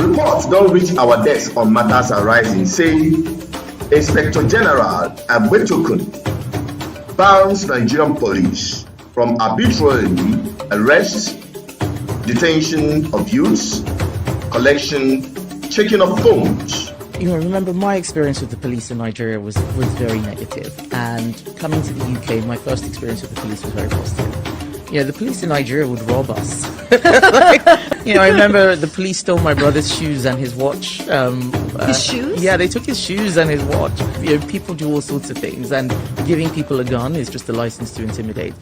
Reports don't reach our desk on matters arising, say Inspector General Egbetokun bans Nigerian police from arbitrarily arrest, detention of youths, collection, checking of phones. Remember, my experience with the police in Nigeria was very negative, and coming to the UK, my first experience with the police was very positive. The police in Nigeria would rob us. I remember the police stole my brother's shoes and his watch. His shoes? Yeah, they took his shoes and his watch. People do all sorts of things, and giving people a gun is just a license to intimidate.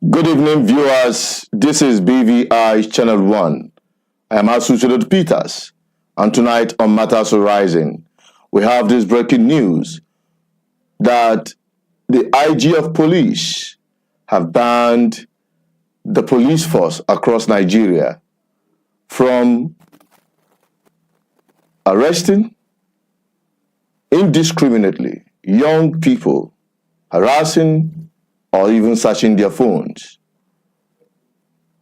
Good evening, viewers. This is BVI Channel 1. I am Asuchidot Peters, and tonight on Matters Arising, we have this breaking news that the IG of police have banned the police force across Nigeria from arresting indiscriminately young people, harassing or even searching their phones.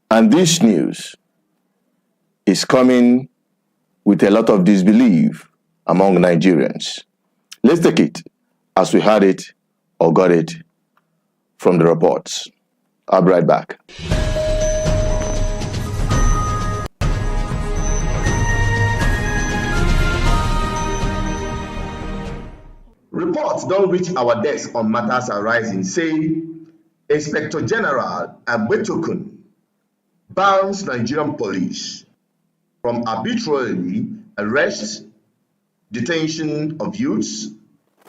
And this news is coming with a lot of disbelief among Nigerians. Let's take it as we had it or got it from the reports. I'll be right back. Reports don't reach our desk on matters arising, say Inspector General Egbetokun bans Nigerian police from arbitrarily arrest, detention of youths,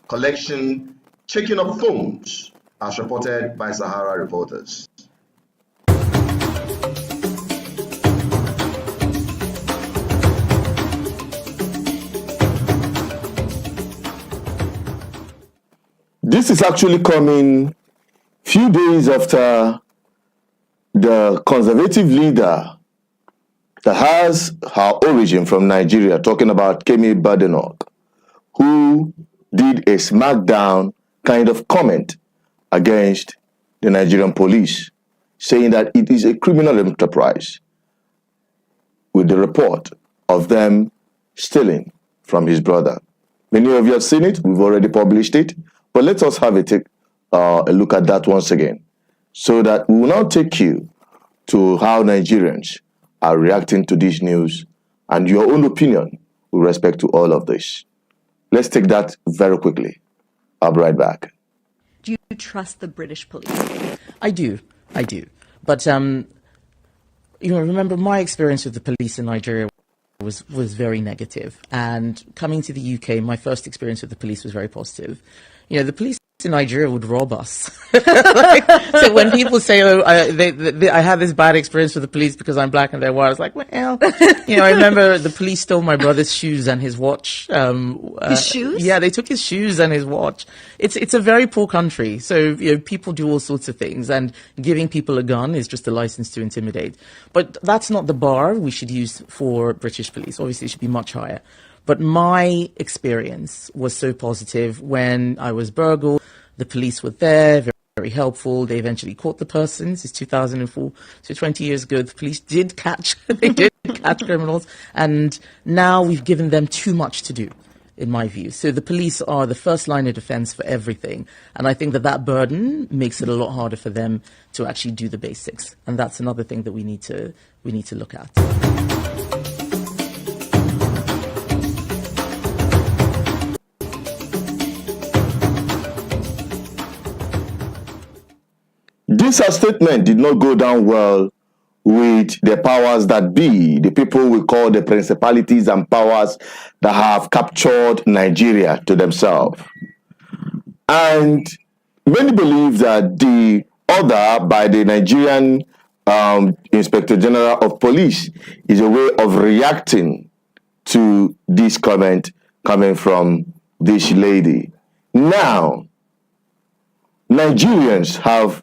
collection, checking of phones, as reported by Sahara reporters. This is actually coming few days after the conservative leader that has her origin from Nigeria, talking about Kemi Badenoch, who did a smackdown kind of comment against the Nigerian police, saying that it is a criminal enterprise, with the report of them stealing from his brother. Many of you have seen it, we've already published it, but let us have a look at that once again, so that we will now take you to how Nigerians are reacting to this news and your own opinion with respect to all of this. Let's take that very quickly. I'll be right back. Do you trust the British police? I do. But remember, my experience with the police in Nigeria was very negative, and coming to the UK, my first experience with the police was very positive. The police in Nigeria would rob us. So when people say, "Oh, I had this bad experience with the police because I'm black and they're white," I was like, "Well, I remember the police stole my brother's shoes and his watch." His shoes? Yeah, they took his shoes and his watch. It's a very poor country, so people do all sorts of things, and giving people a gun is just a license to intimidate. But that's not the bar we should use for British police. Obviously, it should be much higher. But my experience was so positive. When I was burgled, the police were there, very, very helpful. They eventually caught the persons. It's 2004, so 20 years ago. The police did catch criminals, and now we've given them too much to do, in my view. So the police are the first line of defense for everything, and I think that burden makes it a lot harder for them to actually do the basics, and that's another thing that we need to look at. This statement did not go down well with the powers that be, the people we call the principalities and powers that have captured Nigeria to themselves. And many believe that the order by the Nigerian Inspector General of Police is a way of reacting to this comment coming from this lady. Now, Nigerians have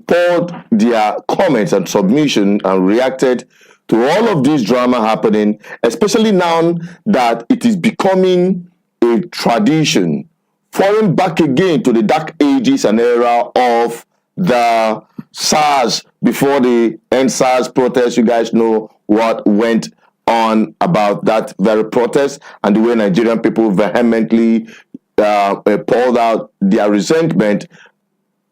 poured their comments and submission and reacted to all of this drama happening, especially now that it is becoming a tradition, falling back again to the dark ages and era of the SARS, before the end SARS protest. You guys know what went on about that very protest and the way Nigerian people vehemently poured out their resentment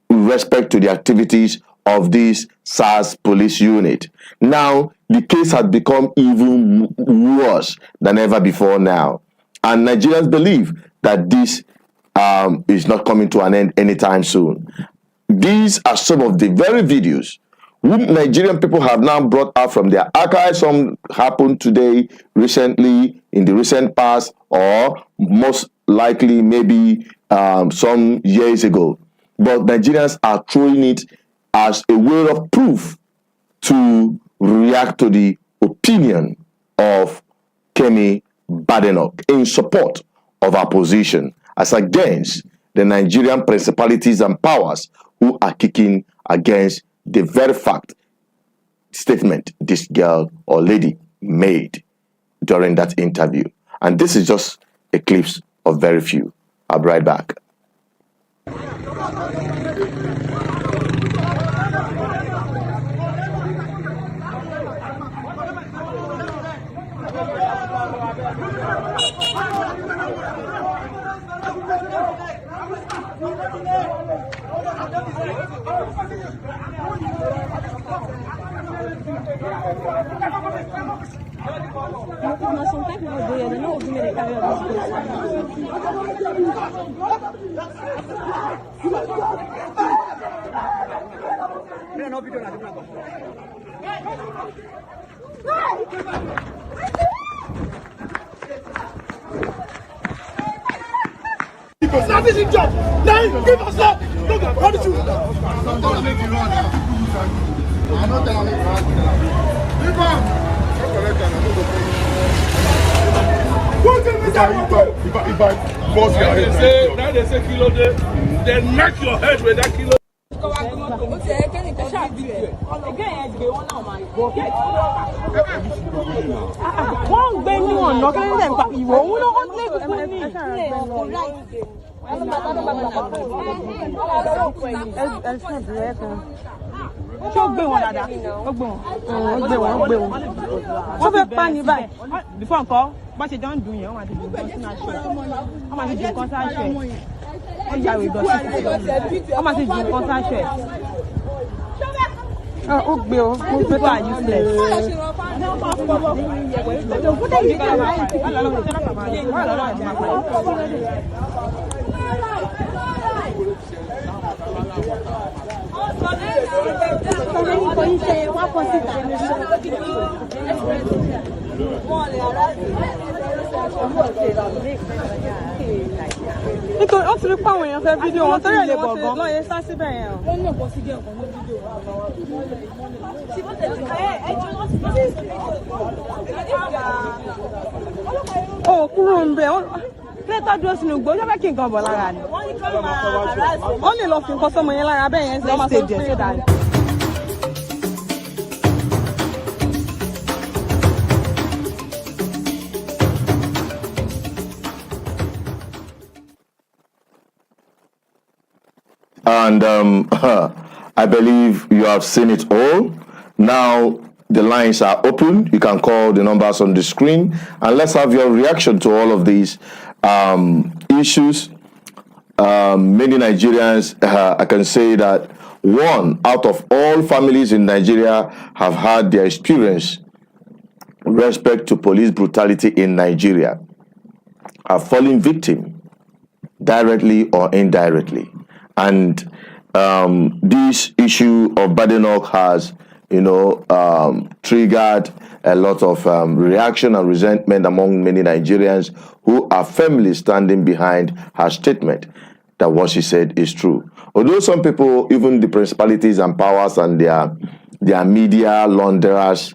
with respect to the activities of this SARS police unit. Now, the case has become even worse than ever before now. And Nigerians believe that this is not coming to an end anytime soon. These are some of the very videos which Nigerian people have now brought out from their archives. Some happened today, recently, in the recent past, or most likely maybe some years ago. But Nigerians are throwing it as a way of proof to react to the opinion of Kemi Badenoch in support of our position as against the Nigerian principalities and powers who are kicking against the very statement this girl or lady made during that interview. And this is just a clip of very few. I'll be right back. Now they say kilo, they knock your head with that kilo. Wọ́n gbé ní ọ̀nà kí ló ń pa ìwọ òun ló ń lé gbogbo ní ṣó gbé wọn dáadáa ó gbé wọn wọ́n fẹ́ pa ní báyìí before nǹkan bá ṣe jọ ń dùn yẹn wọ́n máa ti dùn nǹkan sínú aṣọ ẹ̀ wọ́n máa ti dùn nǹkan sáṣọ ẹ̀ wọ́n yàwó ìdọ̀tí wọ́n máa ti dùn nǹkan sáṣọ ẹ̀ ó gbé o ó gbé tó àyè sílẹ̀. Nítorí ó ti rí pàwọn èèyàn fẹ́ fídíò wọn torí ẹ̀ lè bọ̀ gan lọ́yẹ sá síbẹ̀ yẹn o. Wọ́n náà bọ́ sí gẹ̀ẹ́kan ní fídíò. Ó kúrò ń bẹ̀ kílẹ̀tà dúró sínú igbó ó fẹ́ kí nǹkan bọ̀ lára ni. Wọ́n lè lọ fi nǹkan sọmọ yẹn lára bẹ́ẹ̀ yẹn sí ọmọ tó ń pè é dání. And I believe you have seen it all. Now the lines are open. You can call the numbers on the screen, and let's have your reaction to all of these issues. Many Nigerians, I can say that 1 out of all families in Nigeria have had their experience with respect to police brutality in Nigeria, have fallen victim directly or indirectly. And this issue of Badenoch has, triggered a lot of reaction and resentment among many Nigerians who are firmly standing behind her statement that what she said is true. Although some people, even the principalities and powers and their media launderers,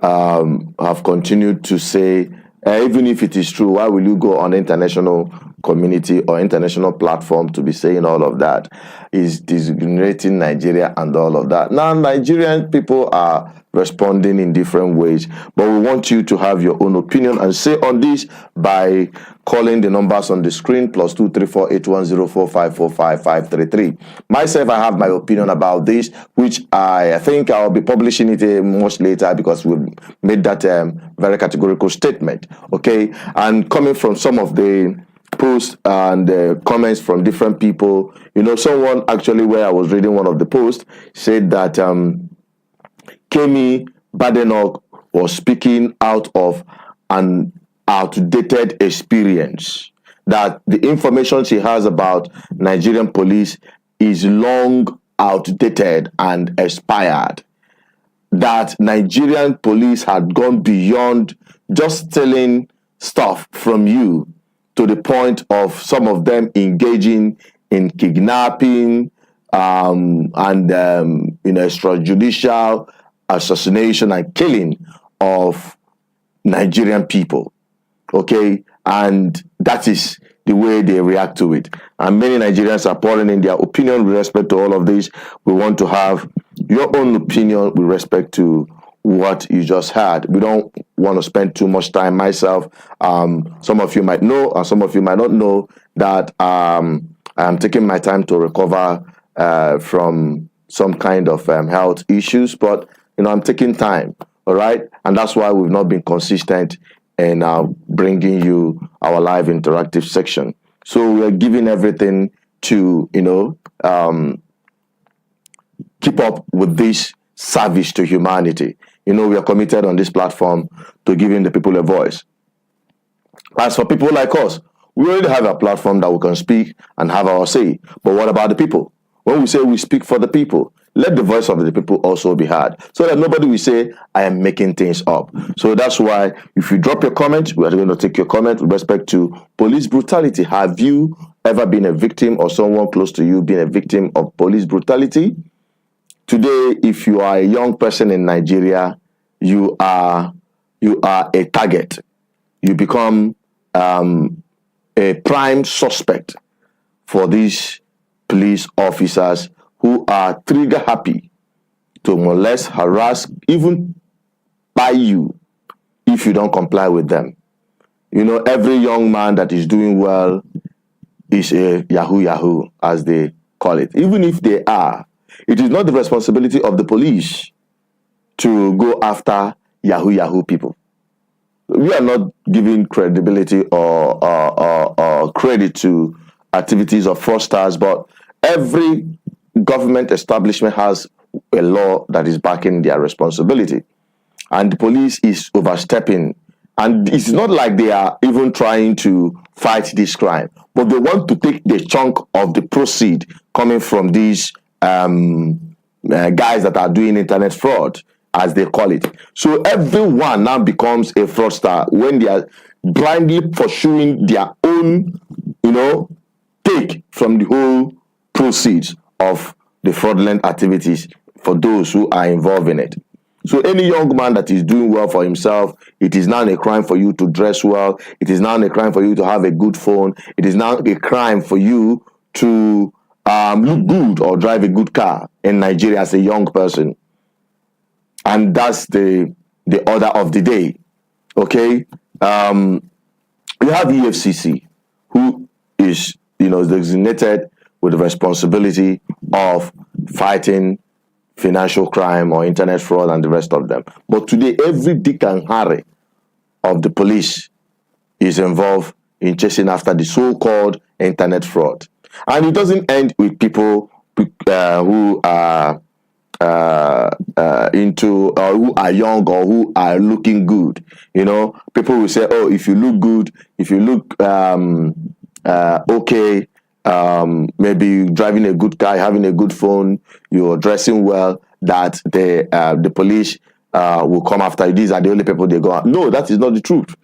have continued to say, even if it is true, why will you go on international community or international platform to be saying all of that is discriminating Nigeria and all of that. Now, Nigerian people are responding in different ways, but we want you to have your own opinion and say on this by calling the numbers on the screen, +2348104545533. Myself, I have my opinion about this, which I think I'll be publishing it much later because we've made that very categorical statement. Okay, and coming from some of the posts and comments from different people, you know, someone actually, where I was reading one of the posts, said that Kemi Badenoch was speaking out of an outdated experience, that the information she has about Nigerian police is long outdated and expired, that Nigerian police had gone beyond just stealing stuff from you to the point of some of them engaging in kidnapping and extrajudicial assassination and killing of Nigerian people. Okay, and that is the way they react to it. And many Nigerians are pouring in their opinion with respect to all of this. We want to have your own opinion with respect to what you just heard. We don't want to spend too much time. Myself, some of you might know, and some of you might not know that I'm taking my time to recover from some kind of health issues, but you know, I'm taking time, all right? And that's why we've not been consistent in bringing you our live interactive section. So we're giving everything to, you know, keep up with this service to humanity. You know, we are committed on this platform to giving the people a voice. As for people like us, we already have a platform that we can speak and have our say. But what about the people? When we say we speak for the people, let the voice of the people also be heard, so that nobody will say, I am making things up. So that's why if you drop your comment, we are going to take your comment with respect to police brutality. Have you ever been a victim, or someone close to you been a victim of police brutality? Today, if you are a young person in Nigeria, you are a target. You become a prime suspect for these police officers who are trigger happy to molest, harass, even buy you if you don't comply with them. You know, every young man that is doing well is a yahoo, as they call it. Even if they are, it is not the responsibility of the police to go after yahoo people. We are not giving credibility or credit to activities of fraudsters, but every government establishment has a law that is backing their responsibility, and the police is overstepping. And it's not like they are even trying to fight this crime, but they want to take the chunk of the proceed coming from these guys that are doing internet fraud, as they call it. So everyone now becomes a fraudster when they are blindly pursuing their own, you know, take from the whole proceeds of the fraudulent activities for those who are involved in it. So any young man that is doing well for himself, it is now a crime for you to dress well. It is now a crime for you to have a good phone. It is now a crime for you to look good or drive a good car in Nigeria as a young person. And that's the order of the day. Okay? We have EFCC, who is, you know, designated with the responsibility of fighting financial crime or internet fraud and the rest of them. But today, every Dick and Harry of the police is involved in chasing after the so-called internet fraud. And it doesn't end with people who are into who are young or who are looking good. You know, people will say, oh, if you look good, if you look okay, maybe driving a good car, having a good phone, you're dressing well, that the police will come after you. These are the only people they go after. No, that is not the truth.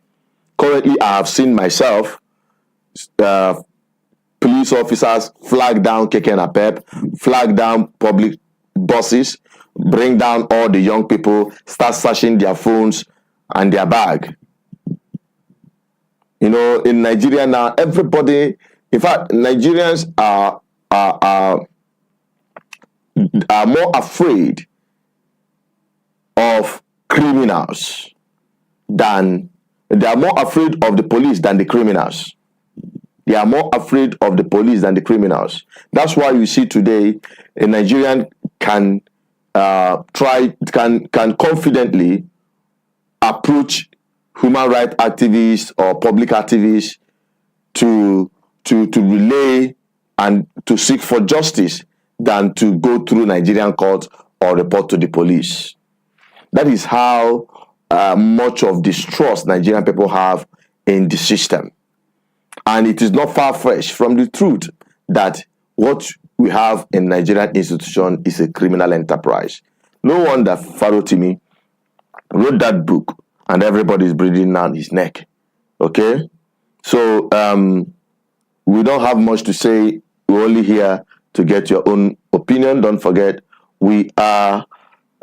Currently, I have seen myself police officers flag down Keke and Pep, flag down public buses, bring down all the young people, start searching their phones and their bag. You know, in Nigeria now, everybody, in fact, Nigerians are more afraid of criminals than they are more afraid of the police than the criminals. They are more afraid of the police than the criminals. That's why you see today a Nigerian can confidently approach human rights activists or public activists to relay and to seek for justice than to go through Nigerian courts or report to the police. That is how much of distrust Nigerian people have in the system. And it is not far-fetched from the truth that what we have in Nigerian institution is a criminal enterprise. No wonder Farotimi wrote that book and everybody's breathing down his neck. Okay? So we don't have much to say. We're only here to get your own opinion. Don't forget, we are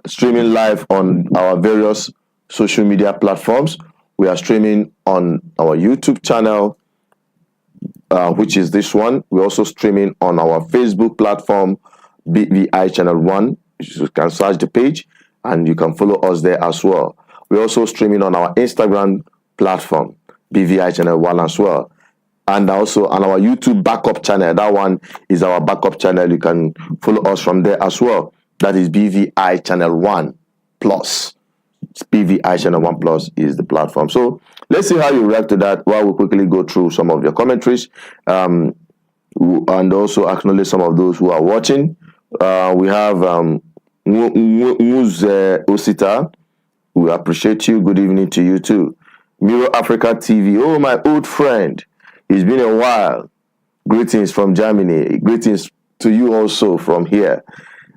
streaming live on our various social media platforms. We are streaming on our YouTube channel, which is this one. We're also streaming on our Facebook platform, BVI Channel 1. You can search the page and you can follow us there as well. We're also streaming on our Instagram platform, BVI Channel 1 as well. And also on our YouTube backup channel. That one is our backup channel. You can follow us from there as well. That is BVI Channel 1 Plus. BVI Channel 1 Plus is the platform. So let's see how you react to that while we quickly go through some of your commentaries and also acknowledge some of those who are watching. We have Muz Osita. We appreciate you. Good evening to you too. Miro Africa TV. Oh, my old friend. It's been a while. Greetings from Germany. Greetings to you also from here.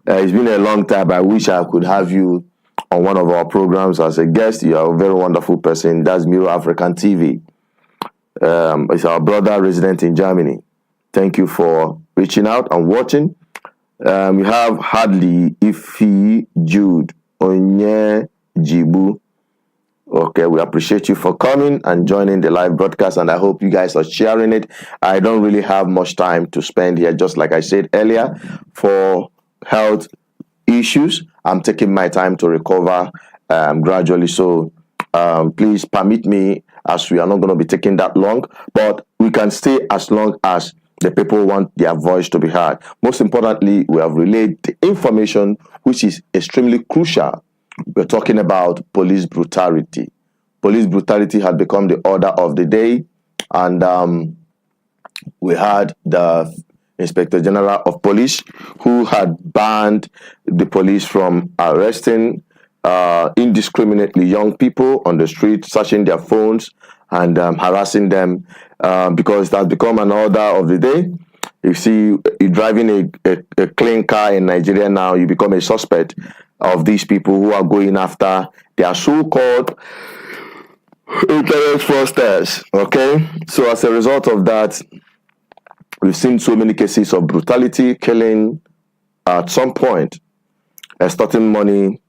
It's been a long time. I wish I could have you on one of our programs as a guest. You are a very wonderful person. That's Miro African TV. It's our brother resident in Germany. Thank you for reaching out and watching. We have Hadley Ifi Jude Onye Jibu. Okay, we appreciate you for coming and joining the live broadcast, and I hope you guys are sharing it. I don't really have much time to spend here, just like I said earlier, for health issues. I'm taking my time to recover gradually, so please permit me, as we are not going to be taking that long, but we can stay as long as the people want their voice to be heard. Most importantly, we have relayed the information which is extremely crucial. We're talking about police brutality. Police brutality had become the order of the day, and we had the Inspector General of Police who had banned the police from arresting indiscriminately young people on the street, searching their phones and harassing them because it has become an order of the day. You see, you're driving a clean car in Nigeria now, you become a suspect of these people who are going after their so-called internet fraudsters. Okay, so as a result of that, we've seen so many cases of brutality, killing at some point, extorting money.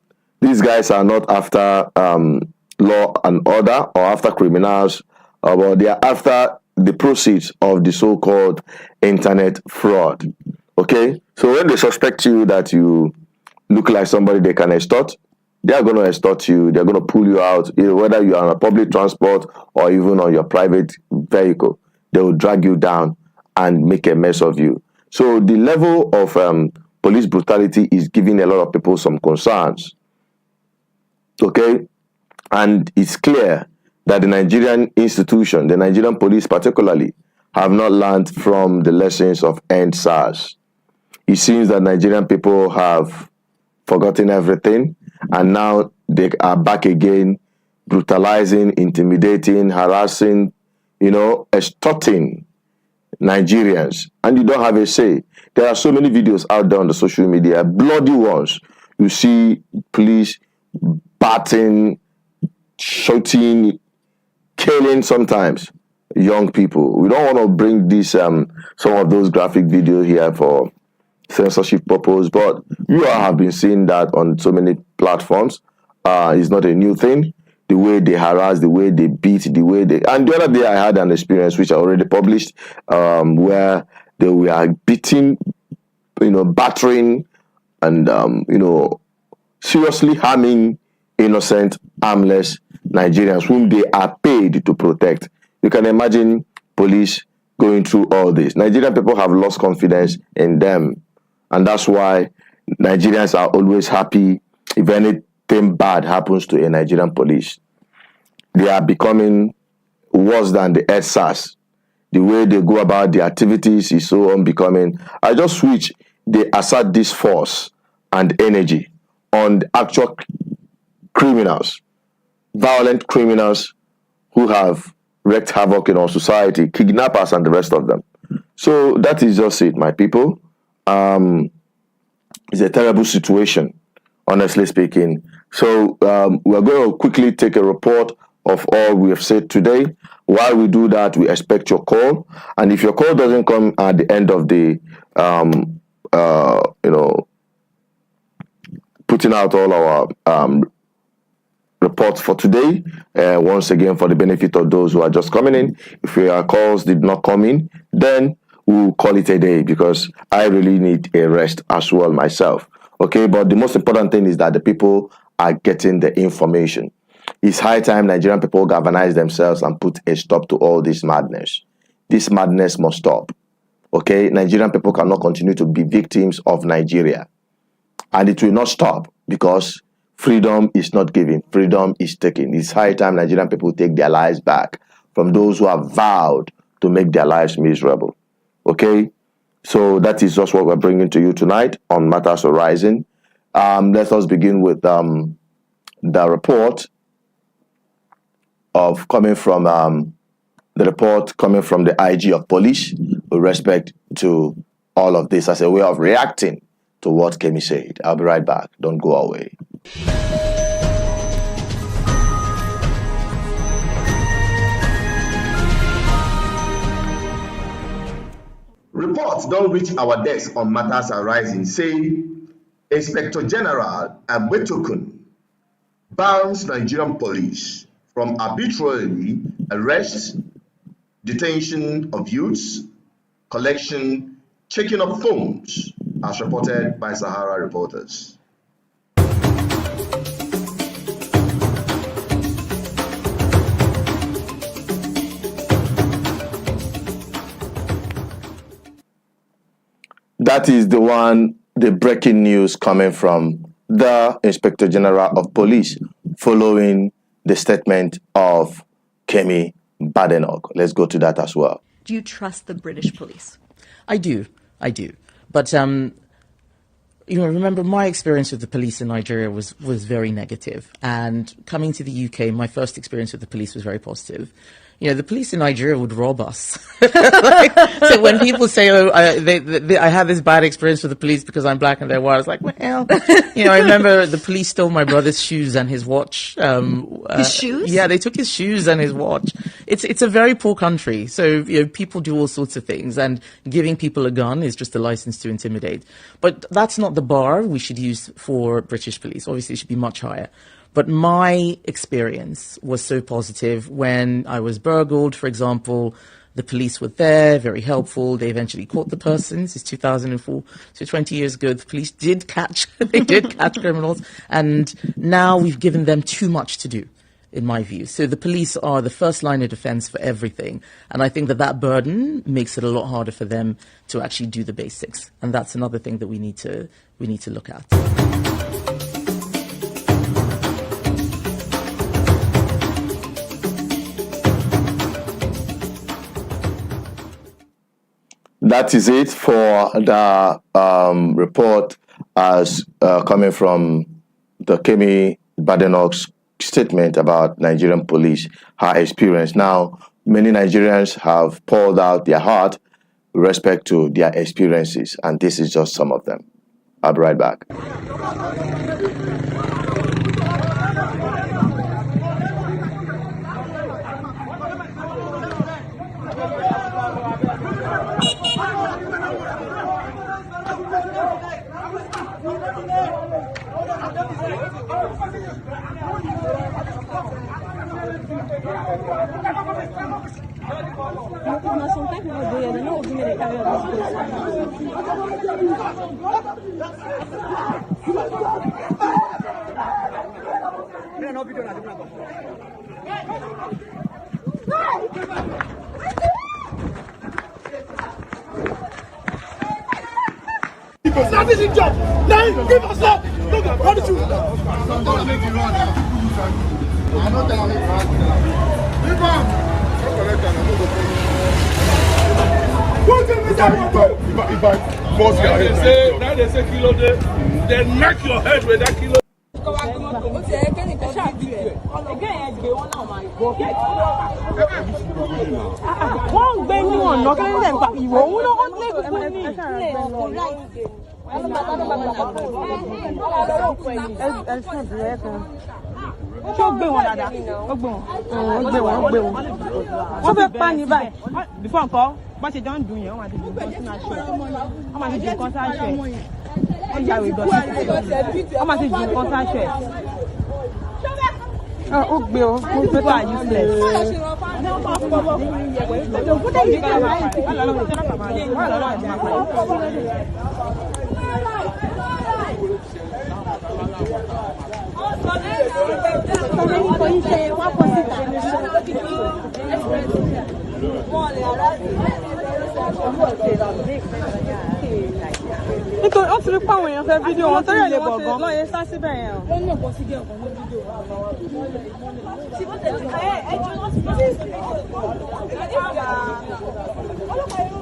These guys are not after law and order or after criminals, but they are after the proceeds of the so-called internet fraud. Okay, so when they suspect you that you look like somebody they can extort, they are going to extort you. They're going to pull you out, whether you are on a public transport or even on your private vehicle. They will drag you down and make a mess of you. So the level of police brutality is giving a lot of people some concerns. Okay, and it's clear that the Nigerian institution, the Nigerian police particularly, have not learned from the lessons of End SARS. It seems that Nigerian people have forgotten everything, and now they are back again, brutalizing, intimidating, harassing, extorting Nigerians. And you don't have a say. There are so many videos out there on the social media, bloody ones. You see police batting, shooting, killing sometimes young people. We don't want to bring this some of those graphic videos here for censorship purpose, but you all have been seeing that on so many platforms. It's not a new thing. the way they harass, the way they beat, the way they... And the other day I had an experience which I already published, where they were beating, battering and, seriously harming innocent, harmless Nigerians whom they are paid to protect. You can imagine police going through all this. Nigerian people have lost confidence in them, and that's why Nigerians are always happy if anything bad happens to a Nigerian police. They are becoming worse than the SARS. The way they go about their activities is so unbecoming. I just wish they assert this force and energy on the actual criminals, violent criminals who have wreaked havoc in our society, kidnappers and the rest of them. So that is just it, my people. It's a terrible situation, honestly speaking. So we're going to quickly take a report of all we have said today. While we do that, we expect your call. And if your call doesn't come at the end of the, putting out all our reports for today, once again, for the benefit of those who are just coming in, if your calls did not come in, then we'll call it a day, because I really need a rest as well myself. Okay, but the most important thing is that the people are getting the information. It's high time Nigerian people galvanize themselves and put a stop to all this madness. This madness must stop. Okay, Nigerian people cannot continue to be victims of Nigeria. And it will not stop, because freedom is not given, freedom is taken. It's high time Nigerian people take their lives back from those who have vowed to make their lives miserable. Okay, so that is just what we're bringing to you tonight on Matters Arising. Let us begin with the report coming from the IG of police with respect to all of this as a way of reacting to what Kemi said. I'll be right back. Don't go away. Reports don't reach our desk on Matters Arising say Inspector General Egbetokun bans Nigerian police from arbitrarily arrest, detention of youths, collection, checking of phones, as reported by Sahara reporters. That is the breaking news coming from the Inspector General of Police following the statement of Kemi Badenoch. Let's go to that as well. Do you trust the British police? I do. But, remember my experience with the police in Nigeria was very negative. And coming to the UK, my first experience with the police was very positive. The police in Nigeria would rob us. So when people say, I had this bad experience with the police because I'm black and they're white, I was like, well, I remember the police stole my brother's shoes and his watch. His shoes? Yeah, they took his shoes and his watch. It's a very poor country. So, people do all sorts of things, and giving people a gun is just a license to intimidate. But that's not the bar we should use for British police. Obviously, it should be much higher. But my experience was so positive. When I was burgled, for example, the police were there, very helpful. They eventually caught the persons. It's 2004, so 20 years ago. The police did catch criminals, and now we've given them too much to do, in my view. So the police are the first line of defense for everything, and I think that burden makes it a lot harder for them to actually do the basics, and that's another thing that we need to look at. That is it for the report as coming from the Kemi Badenoch's statement about Nigerian police, her experience. Now, many Nigerians have poured out their heart with respect to their experiences, and this is just some of them. I'll be right back. That is his job. Now give us up. Look, what did you? Don't make you run now. I know that I'm run. Leave on. If I force your head, now they say kilo day, they knock your head with that kilo. Wọ́n gbé ní ọ̀nà kí ló ń tẹ̀ ń pa ìwò òun ló ń gbé gbogbo ní. Ṣé ó gbé wọn dáadáa? Ó gbé wọn. Ó gbé wọn, ó gbé wọn. Wọ́n fẹ́ pa ní báyìí. Bífọ̀ nǹkan bá ṣe jọ ń dùn yẹn, wọ́n máa ti dùn nǹkan sínú aṣọ ẹ̀. Wọ́n máa ti dùn nǹkan sáṣọ ẹ̀. Wọ́n yàwé ìdọ̀tí. Wọ́n máa ti dùn nǹkan sáṣọ ẹ̀. Ó gbé o, ó gbé tó useless. Nítorí ó ti rí pàwọn èèyàn fẹ́ fídíò wọn torí ẹ̀ lè bọ̀ gan. Lọ́yẹ̀ sá síbẹ̀ yẹn o. Wọ́n ní ọ̀pọ̀ sí gẹ̀ẹ́kan ní fídíò.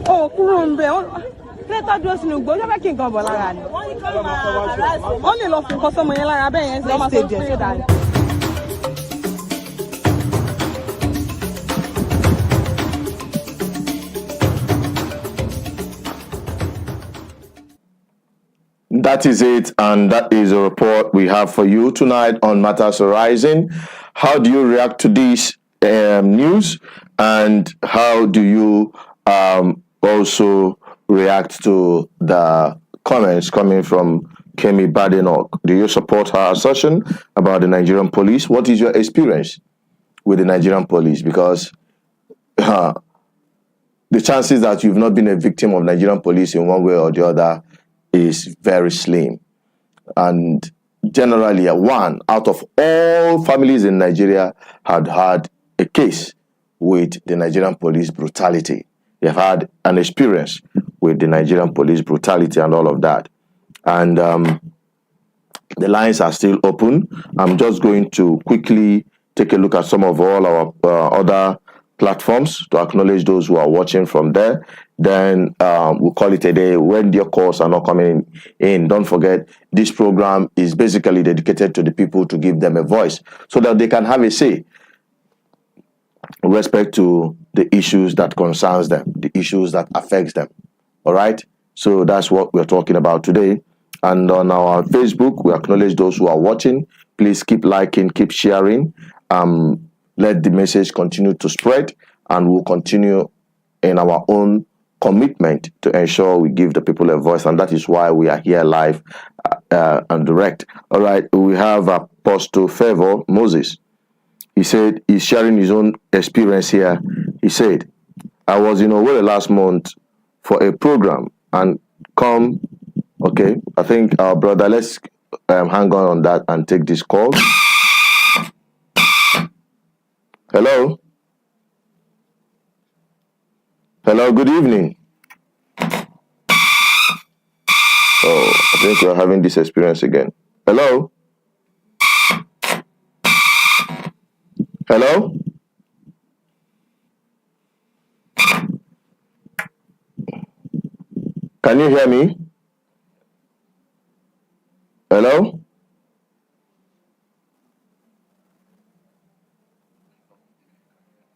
Ó kúrò ń bẹ̀ kílẹ̀tà dúró sínú igbó ó fẹ́ kí nǹkan bọ̀ lára ni. Wọ́n lè lọ fún nǹkan sọmọ yẹn lára bẹ́ẹ̀ yẹn sí ọmọ tó ń pè é dàní. That is it, and that is a report we have for you tonight on Matters Arising. How do you react to this news, and how do you also react to the comments coming from Kemi Badenoch? Do you support her assertion about the Nigerian police? What is your experience with the Nigerian police? Because the chances that you've not been a victim of Nigerian police in one way or the other is very slim. And generally, one out of all families in Nigeria had had a case with the Nigerian police brutality. They've had an experience with the Nigerian police brutality and all of that. And the lines are still open. I'm just going to quickly take a look at some of all our other platforms to acknowledge those who are watching from there. Then we'll call it a day. When your calls are not coming in, don't forget this program is basically dedicated to the people to give them a voice so that they can have a say with respect to the issues that concerns them, the issues that affects them. All right. So that's what we're talking about today. And on our Facebook, we acknowledge those who are watching. Please keep liking, keep sharing. Let the message continue to spread, and we'll continue in our own commitment to ensure we give the people a voice, and that is why we are here live and direct. All right, we have Apostle Favor Moses. He said he's sharing his own experience here. He said, I was in Owerri last month for a program and come, okay, I think our brother, let's hang on that and take this call. Hello? Hello, good evening. Oh, I think we're having this experience again. Hello? Hello? Can you hear me? Hello?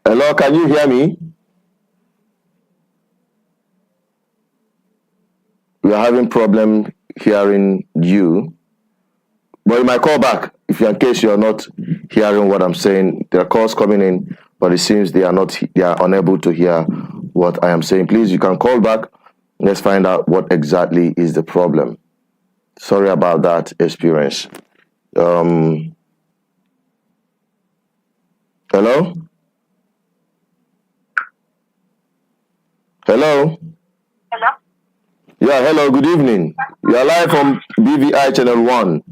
Hello, can you hear me? We are having problem hearing you, but you might call back if in case you are not hearing what I'm saying. There are calls coming in, but it seems they are unable to hear what I am saying. Please, you can call back. Let's find out what exactly is the problem. Sorry about that experience. Hello? Hello? Hello? Yeah, hello, good evening. You are live on BVI Channel 1.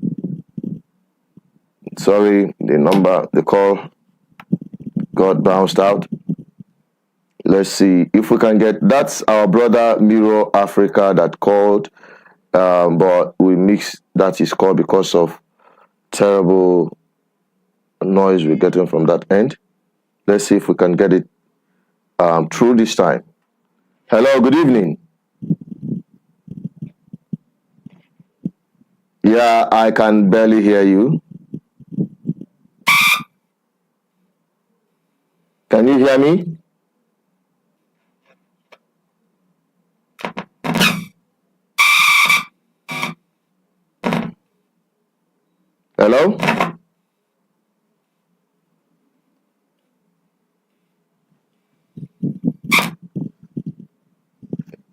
Sorry, the call got bounced out. Let's see if we can get, that's our brother Miro Africa that called, but we mixed that his call because of terrible noise we're getting from that end. Let's see if we can get it through this time. Hello, good evening. Yeah, I can barely hear you. Can you hear me? Hello?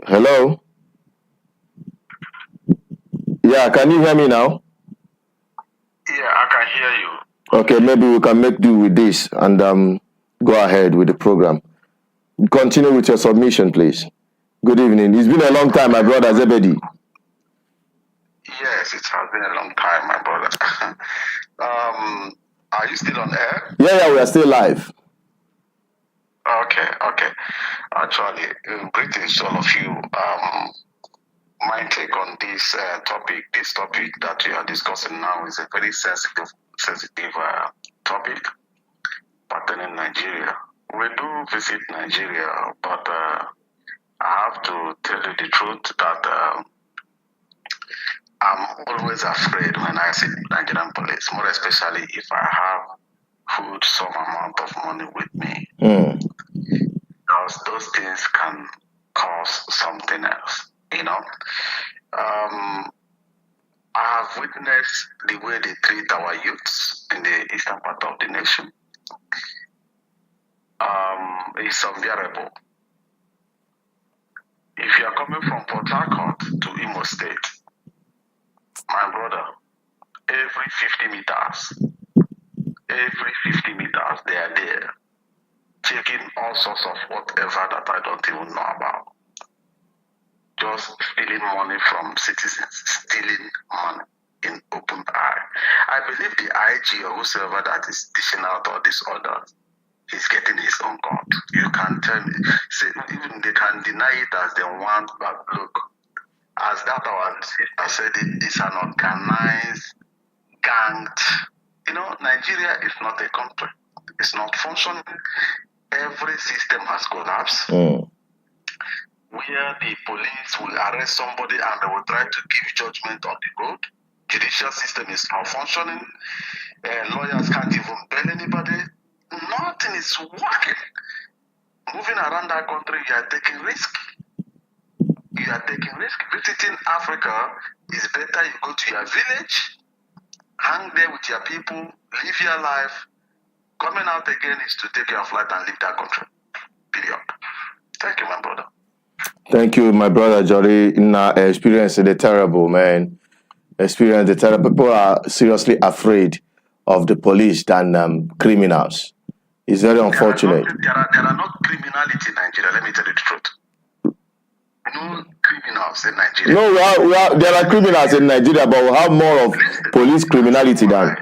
Hello? Yeah, can you hear me now? Yeah, I can hear you. Okay, maybe we can make do with this and go ahead with the program. Continue with your submission, please. Good evening. It's been a long time, my brother Zebedi. Yes, it has been a long time, my brother. Are you still on air? Yeah, we are still live. Okay. Actually, greetings to all of you. My take on this topic that we are discussing now is a very sensitive topic pertaining Nigeria. We do visit Nigeria, but I have to tell you the truth that I'm always afraid when I see Nigerian police, more especially if I have some amount of money with me. Because those things can cause something else, you know. I have witnessed the way they treat our youths in the eastern part of the nation. It's unbearable. If you are coming from Port Harcourt to Imo State, my brother, every 50 meters, they are there, taking all sorts of whatever that I don't even know about. Just stealing money from citizens, stealing money in open eye. I believe the IG or whosoever that is dishing out all these orders is getting his own cut. You can tell me, even they can deny it as they want, but look, as that our sister said, it's an organized, ganged. You know, Nigeria is not a country. It's not functioning. Every system has collapsed. Where the police will arrest somebody and they will try to give judgment on the road. Judicial system is not functioning. Lawyers can't even bail anybody. Nothing is working. Moving around that country, you are taking risk. Visiting Africa is better. You go to your village, hang there with your people, live your life. Coming out again is to take your flight and leave that country. Period. Thank you, my brother. Thank you, my brother Jolly. Experiencing the terrible, man. People are seriously afraid of the police than criminals. It's very unfortunate. There are no criminality in Nigeria, let me tell you the truth. No criminals in Nigeria. No, there are criminals in Nigeria, but we have more of police criminality than.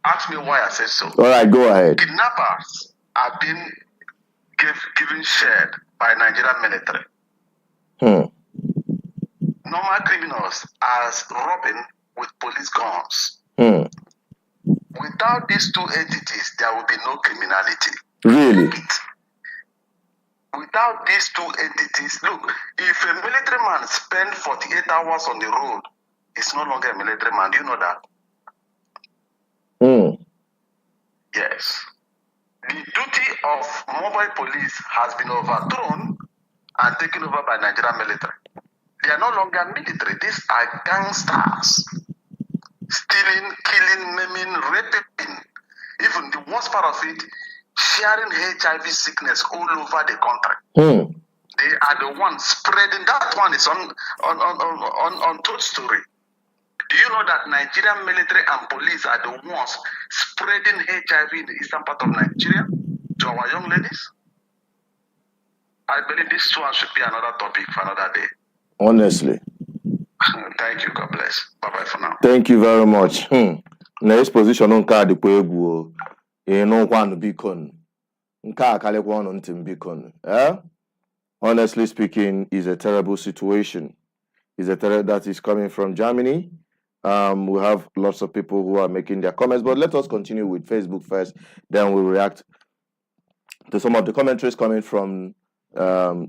Ask me why I said so. All right, go ahead. Kidnappers have been given shared by Nigerian military. Normal criminals are robbing with police guns. Without these two entities, there will be no criminality. Really? Without these two entities, look, if a military man spends 48 hours on the road, he's no longer a military man. Do you know that? Yes. The duty of mobile police has been overthrown and taken over by Nigerian military. They are no longer military. These are gangsters. Stealing, killing, maiming, raping. Even the worst part of it, sharing HIV sickness all over the country. They are the ones spreading. That one is on Toad Story. Do you know that Nigerian military and police are the ones spreading HIV in the eastern part of Nigeria to our young ladies? I believe this one should be another topic for another day. Honestly. Thank you. God bless. Bye-bye for now. Thank you very much. Na exposition nke a dịkwa egwu o. Ịnụkwanụ biko. Nke a kalịkwa ọnụ ntị m biko. Honestly speaking, is a terrible situation. Is a that is coming from Germany. We have lots of people who are making their comments, but let us continue with Facebook first. Then we'll react to some of the commentaries coming from our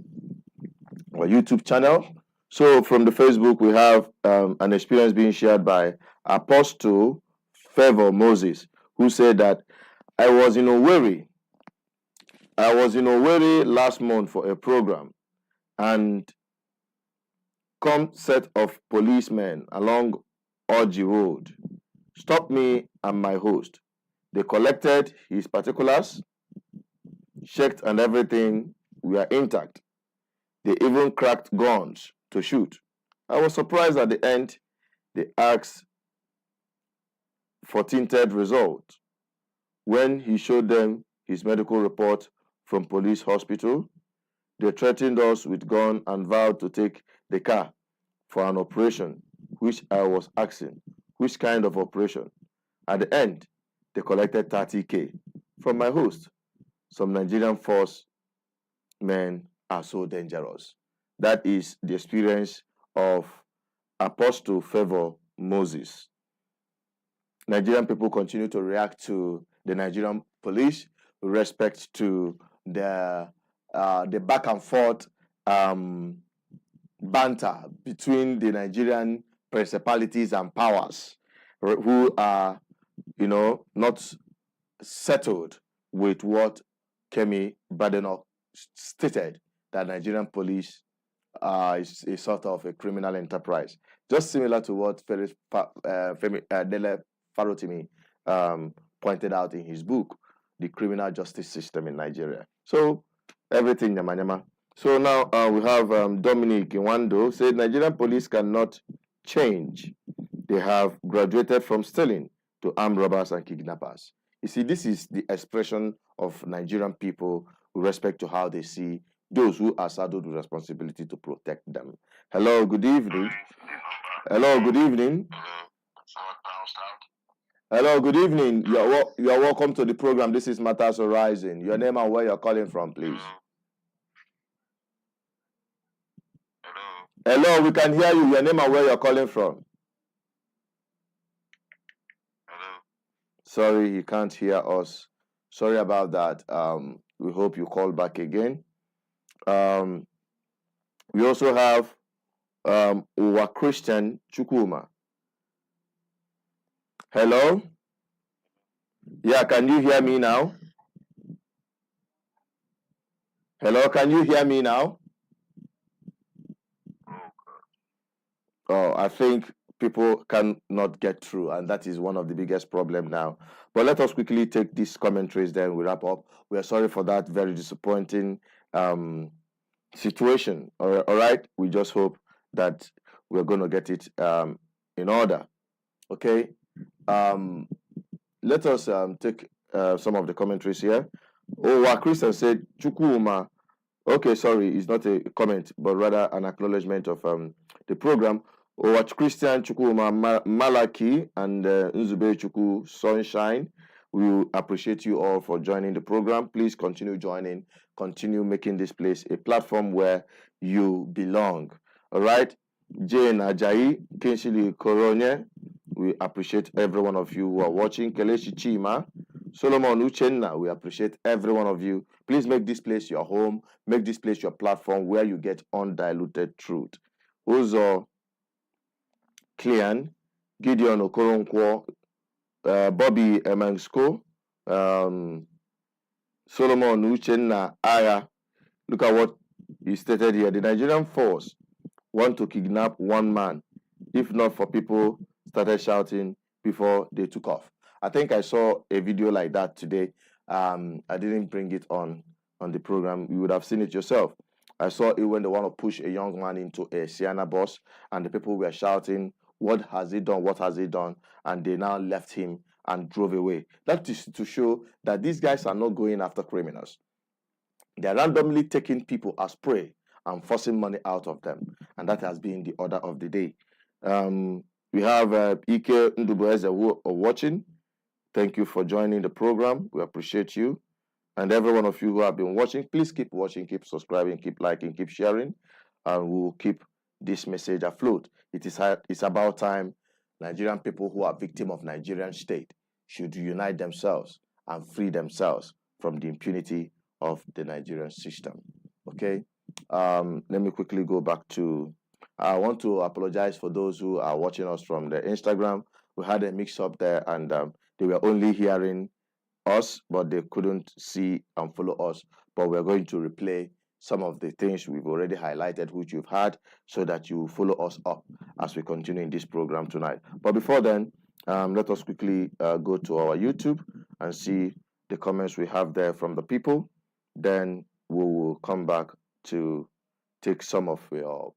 YouTube channel. So from the Facebook, we have an experience being shared by Apostle Favor Moses, who said that I was in Owerri last month for a program, and come set of policemen along Orji Road stopped me and my host. They collected his particulars, checked, and everything were intact. They even cracked guns to shoot. I was surprised at the end they asked for tinted result. When he showed them his medical report from police hospital, they threatened us with gun and vowed to take the car for an operation, which I was asking, which kind of operation? At the end, they collected 30K from my host. Some Nigerian force men are so dangerous. That is the experience of Apostle Favor Moses. Nigerian people continue to react to the Nigerian police with respect to the back and forth banter between the Nigerian principalities and powers who are, not settled with what Kemi Badenoch stated, that Nigerian police is a sort of a criminal enterprise, just similar to what Dele Farotimi pointed out in his book, The Criminal Justice System in Nigeria. So everything yama. So now we have Dominic Iwando said Nigerian police cannot change. They have graduated from stealing to armed robbers and kidnappers. You see, this is the expression of Nigerian people with respect to how they see those who are saddled with responsibility to protect them. Hello, good evening. Hello, good evening. Hello, good evening. You are welcome to the program. This is Matters Horizon. Your name and where you're calling from, please. Hello, we can hear you. Your name and where you're calling from. Hello. Sorry, he can't hear us. Sorry about that. We hope you call back again. We also have Uwa Christian Chukuma. Hello? Yeah, can you hear me now? Hello, can you hear me now? Oh, I think people cannot get through, and that is one of the biggest problems now. But let us quickly take these commentaries, then we wrap up. We are sorry for that very disappointing situation. All right, we just hope that we're going to get it in order. Okay. Let us take some of the commentaries here. Oh, Christian said Chukuma. Okay, sorry, it's not a comment, but rather an acknowledgement of the program. Oh, Christian Chukuma Malaki and Nzube Chuku Sunshine. We appreciate you all for joining the program. Please continue joining, continue making this place a platform where you belong. All right. Jane Ajayi, Kinshili Koronye. We appreciate every one of you who are watching. Kelechi Chima, Solomon Uchenna, we appreciate every one of you. Please make this place your home. Make this place your platform where you get undiluted truth. Uzo Clean, Gideon Okoronkwo, Bobby Emansko, Solomon Uchenna Aya. Look at what he stated here. The Nigerian force want to kidnap one man, if not for people started shouting before they took off. I think I saw a video like that today. I didn't bring it on the program. You would have seen it yourself. I saw it when they want to push a young man into a Sienna bus, and the people were shouting, "What has he done? What has he done?" And they now left him and drove away. That is to show that these guys are not going after criminals. They're randomly taking people as prey and forcing money out of them. And that has been the order of the day. We have Ike Ndubueze watching. Thank you for joining the program. We appreciate you. And every one of you who have been watching, please keep watching, keep subscribing, keep liking, keep sharing, and we'll keep this message afloat. It's about time Nigerian people who are victims of Nigerian state should unite themselves and free themselves from the impunity of the Nigerian system. Okay? Let me quickly go back to... I want to apologize for those who are watching us from the Instagram. We had a mix-up there, and they were only hearing us, but they couldn't see and follow us. But we're going to replay some of the things we've already highlighted, which you've had, so that you follow us up as we continue in this program tonight. But before then, let us quickly go to our YouTube and see the comments we have there from the people. Then we will come back to take some of your,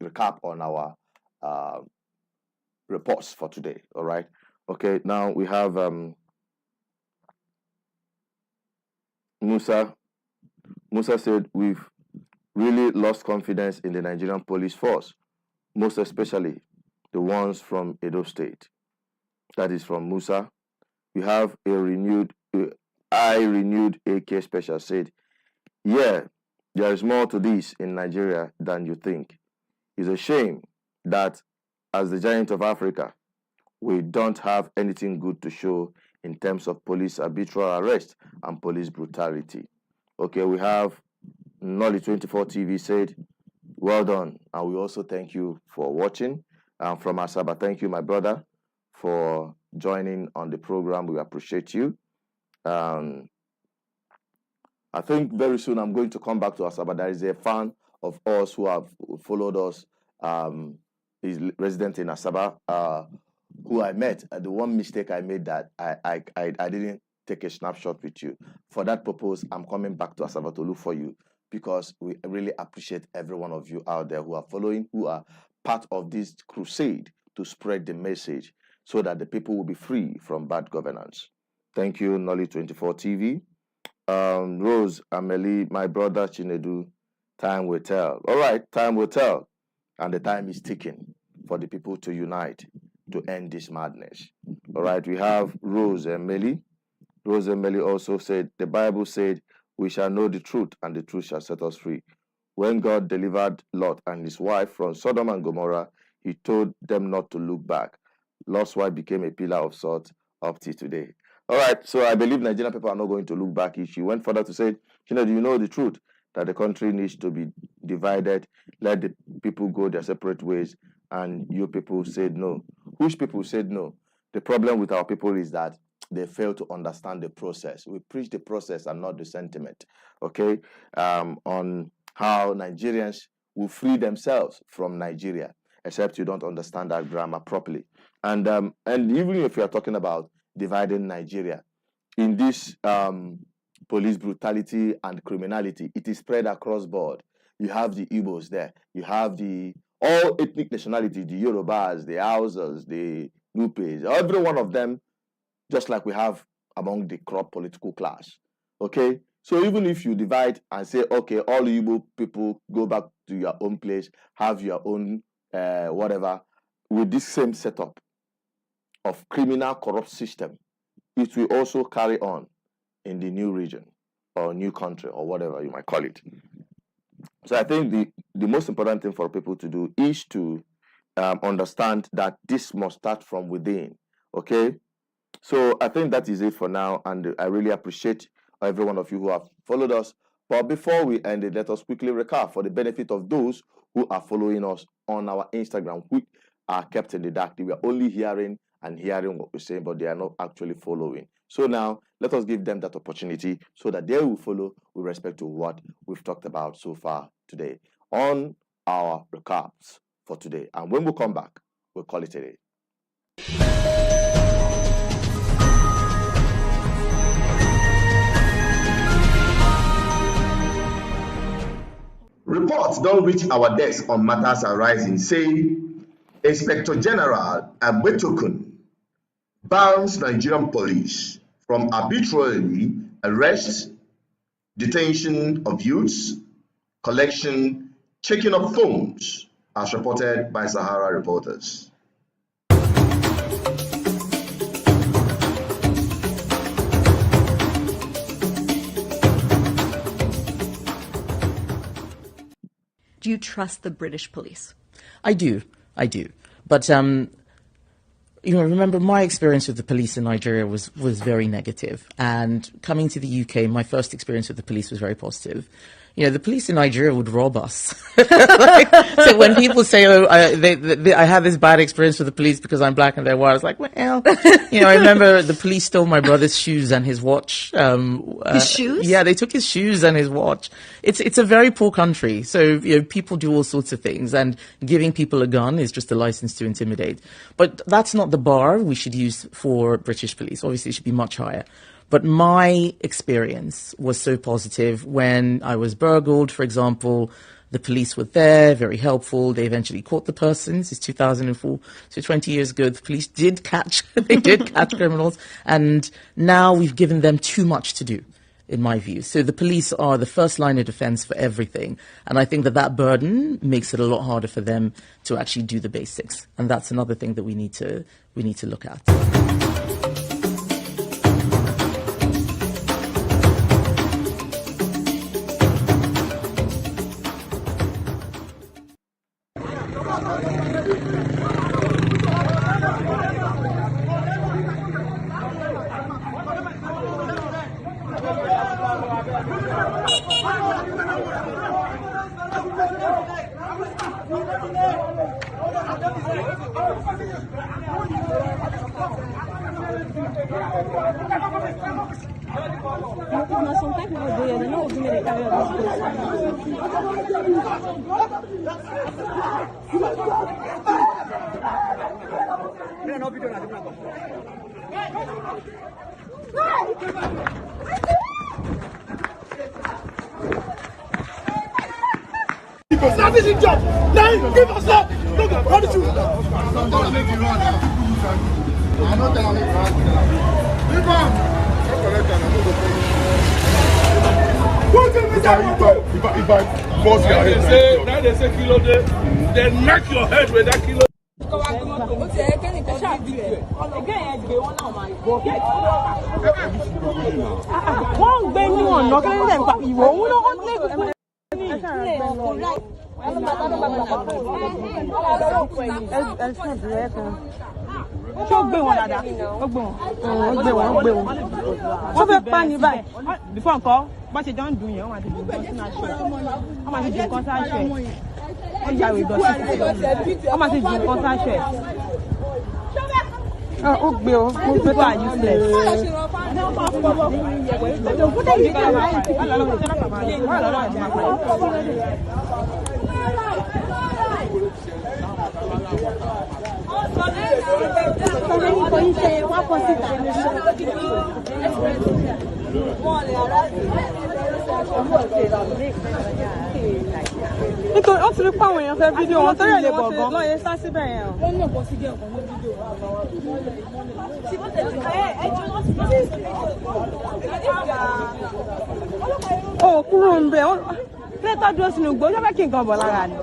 recap on our reports for today. All right. Okay. Now we have Musa. Musa said, we've really lost confidence in the Nigerian police force, most especially the ones from Edo State. That is from Musa. We have a renewed AK Special said, yeah, there is more to this in Nigeria than you think. It's a shame that as the giant of Africa, we don't have anything good to show in terms of police arbitrary arrest and police brutality. Okay, we have Nolly 24 TV said, well done. And we also thank you for watching. From Asaba, thank you, my brother, for joining on the program. We appreciate you. I think very soon I'm going to come back to Asaba. There is a fan of us who have followed us. He's resident in Asaba, who I met. The one mistake I made that I didn't take a snapshot with you. For that purpose, I'm coming back to Asaba to look for you, because we really appreciate every one of you out there who are following, who are part of this crusade to spread the message so that the people will be free from bad governance. Thank you, Nolly 24 TV. Rose, Amelie, my brother Chinedu, time will tell. All right, time will tell. And the time is ticking for the people to unite to end this madness. All right, we have Rose Emily. Rose Emily also said, the Bible said, we shall know the truth, and the truth shall set us free. When God delivered Lot and his wife from Sodom and Gomorrah, he told them not to look back. Lot's wife became a pillar of salt up to today. All right, so I believe Nigerian people are not going to look back. She went further to say, do you know the truth? That the country needs to be divided. Let the people go their separate ways. And you people said no. Which people said no? The problem with our people is that they fail to understand the process. We preach the process and not the sentiment, okay? On how Nigerians will free themselves from Nigeria, except you don't understand that grammar properly. And even if you are talking about dividing Nigeria, in this police brutality and criminality, it is spread across board. You have the Igbos there. You have the all ethnic nationality, the Yorubas, the Hausas, the Nupes, every one of them, just like we have among the corrupt political class. Okay? So even if you divide and say, okay, all Igbo people go back to your own place, have your own whatever, with this same setup of criminal corrupt system, it will also carry on in the new region or new country or whatever you might call it. So I think the most important thing for people to do is to understand that this must start from within. Okay? So I think that is it for now, and I really appreciate every one of you who have followed us. But before we end it, let us quickly recap for the benefit of those who are following us on our Instagram, who are kept in the dark. They were only hearing what we're saying, but they are not actually following. So now, let us give them that opportunity so that they will follow with respect to what we've talked about so far today on our recaps for today. And when we come back, we'll call it a day. Reports don't reach our desk on matters arising, say Inspector General Egbetokun bans Nigerian police from arbitrarily arrest, detention of youths, collection, checking of phones, as reported by Sahara reporters. Do you trust the British police? I do. But remember my experience with the police in Nigeria was very negative. And coming to the UK, my first experience with the police was very positive. The police in Nigeria would rob us. So when people say, "Oh, I had this bad experience with the police because I'm black and they're white," I was like, "Well, I remember the police stole my brother's shoes and his watch." His shoes? Yeah, they took his shoes and his watch. It's a very poor country, so people do all sorts of things, and giving people a gun is just a license to intimidate. But that's not the bar we should use for British police. Obviously, it should be much higher. But my experience was so positive. When I was burgled, for example, the police were there, very helpful. They eventually caught the persons. It's 2004, so 20 years ago. The police did catch criminals, and now we've given them too much to do, in my view. So the police are the first line of defense for everything, and I think that burden makes it a lot harder for them to actually do the basics, and that's another thing that we need to look at. That is his job. Now give us up. Look, what did you? Don't make you run now. I know that I'm run. Leave on. If I force your head, now they say kilo day, they knock your head with that kilo. Wọ́n gbé ní ọ̀nà kí ló dé nípa ìwọ òun ló ń lé gbogbo. Ṣé ó gbé wọn dáadáa? Ó gbé wọn. Wọ́n fẹ́ pa ní báyìí. Bífọ̀ nǹkan bá ṣe jọ ń dùn yẹn, wọ́n máa ti ju nǹkan sínú aṣọ ẹ̀. Wọ́n máa ti ju nǹkan sáṣọ ẹ̀. Wọ́n ya ìwé ìdọ̀tí sí. Wọ́n máa ti ju nǹkan sáṣọ ẹ̀. Ó gbé o, ó gbé tó useless. Nítorí ó ti rí pàwọn èèyàn fẹ́ fídíò wọn torí ẹ̀ lè bọ̀ gan. Lọ́yẹ̀ sá síbẹ̀ yẹn o. Ó ní ọ̀pọ̀ sí díẹ̀ ọ̀kan ní fídíò. Ó kúrò ń bẹ̀. Kílẹ̀tà dúró sínú igbó, ó fẹ́ kí nǹkan bọ̀ lára ni.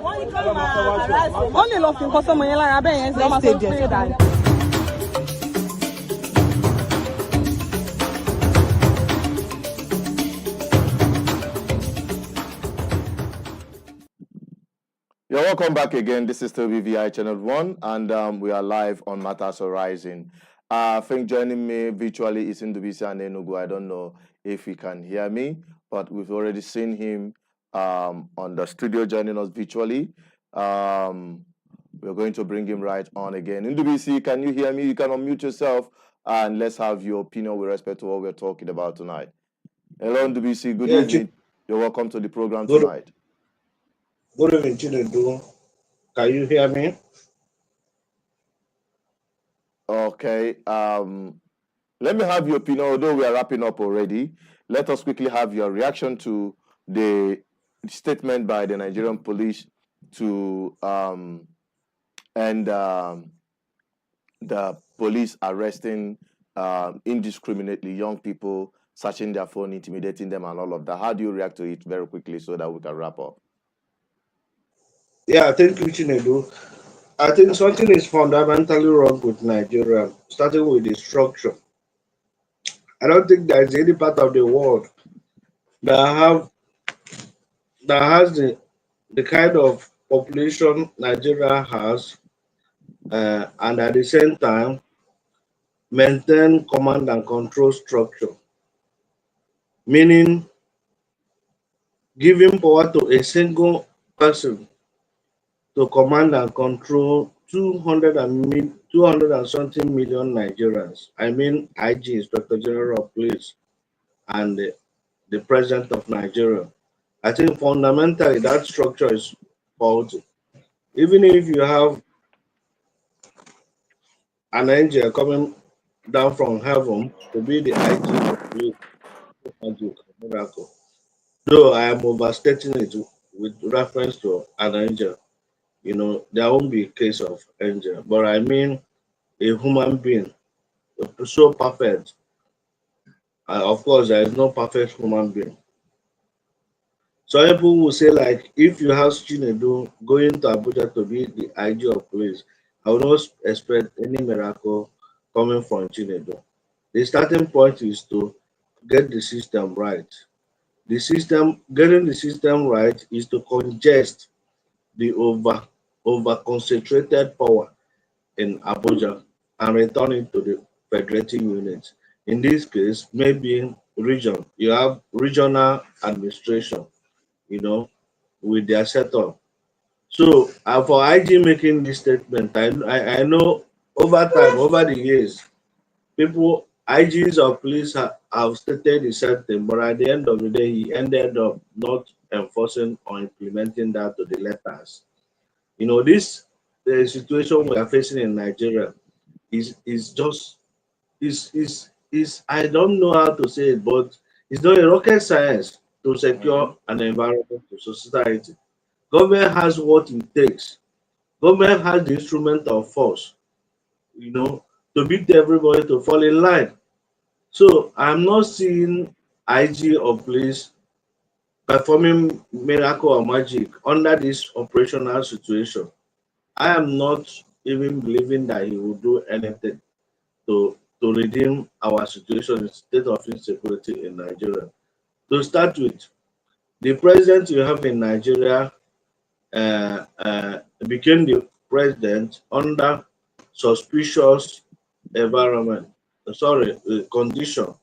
Wọ́n lè lọ fi nǹkan sọ́mọ yẹn lára bẹ́ẹ̀ yẹn sí ọmọ tó gbé dání. You're welcome back again. This is still BVI Channel 1, and we are live on Matters Horizon. I think joining me virtually is Ndubisi and Enugu. I don't know if he can hear me, but we've already seen him on the studio joining us virtually. We're going to bring him right on again. Ndubisi, can you hear me? You can unmute yourself, and let's have your opinion with respect to what we're talking about tonight. Hello, Ndubisi. Good evening. You're welcome to the program tonight. Good evening, Chinedu. Can you hear me? Okay. Let me have your opinion, although we are wrapping up already. Let us quickly have your reaction to the statement by the Nigerian police to end the police arresting indiscriminately young people searching their phone, intimidating them, and all of that. How do you react to it very quickly so that we can wrap up? Yeah, thank you, Chinedu. I think something is fundamentally wrong with Nigeria, starting with the structure. I don't think there is any part of the world that has the kind of population Nigeria has, and at the same time maintain command and control structure, meaning giving power to a single person to command and control 200 and something million Nigerians. I mean, IG, Inspector General of Police, and the President of Nigeria. I think fundamentally that structure is faulty. Even if you have an angel coming down from heaven to be the IG of police, magic, miracle. Though I am overstating it with reference to an angel, there won't be a case of angel, but I mean a human being so perfect. Of course, there is no perfect human being. So people will say, like, if you have Chinedu going to Abuja to be the IG of police, I would not expect any miracle coming from Chinedu. The starting point is to get the system right. Getting the system right is to congest the over concentrated power in Abuja and return it to the federating units. In this case, maybe region. You have regional administration, with their setup. So for IG making this statement, I know over time, over the years, people IGs of police have stated the same thing, but at the end of the day, he ended up not enforcing or implementing that to the letters. This the situation we are facing in Nigeria is just is I don't know how to say it, but it's not a rocket science to secure an environment to society. Government has what it takes. Government has the instrument of force, to beat everybody to fall in line. So I'm not seeing IG or police performing miracle or magic under this operational situation. I am not even believing that he will do anything to redeem our situation in state of insecurity in Nigeria. To start with, the president you have in Nigeria became the president under suspicious environment, condition.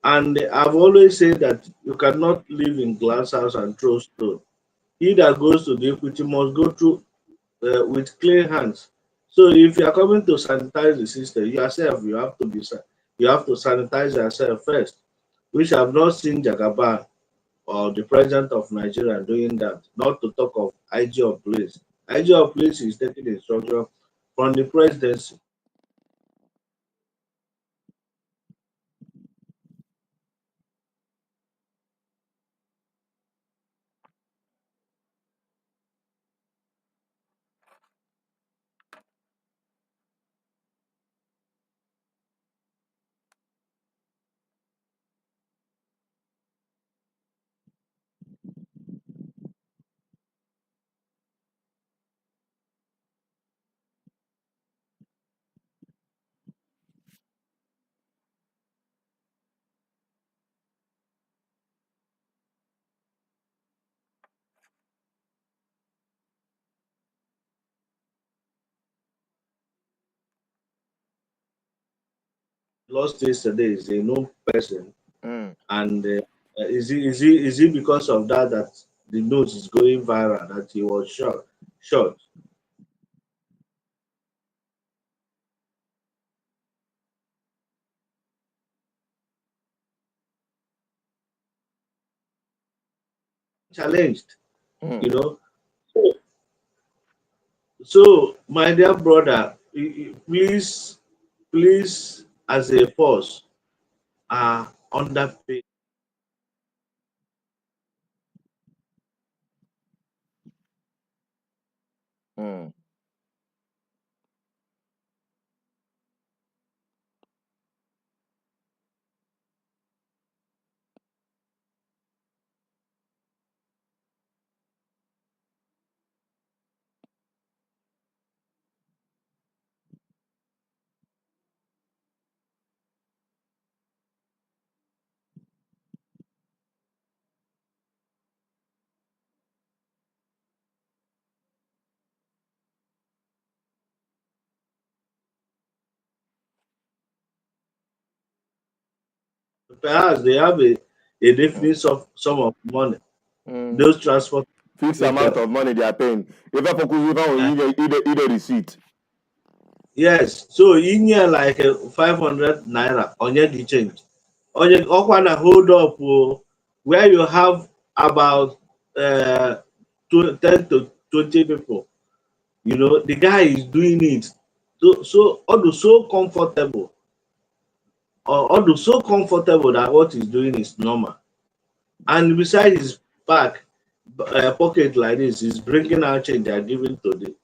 And I've always said that you cannot live in glass house and throw stone. He that goes to the equity must go through with clean hands. So if you are coming to sanitize the system, yourself, you have to sanitize yourself first, which I've not seen Jagaba or the president of Nigeria doing that, not to talk of IG of police. IG of police is taking instruction from the presidency. Lost yesterday is a known person, and is it because of that the news is going viral that he was shot? Challenged, you know. So my dear brother, please, as a force, are underpaid. perhaps they have a definite sum of money. Those transport fixed amount of money they are paying. If I focus on either receipt. Yes, so in here like 500 naira on your change. On your okwana hold up where you have about 10 to 20 people. You know, the guy is doing it although so comfortable. Although so comfortable that what he's doing is normal. And beside his back pocket like this, he's bringing out change they are giving to the.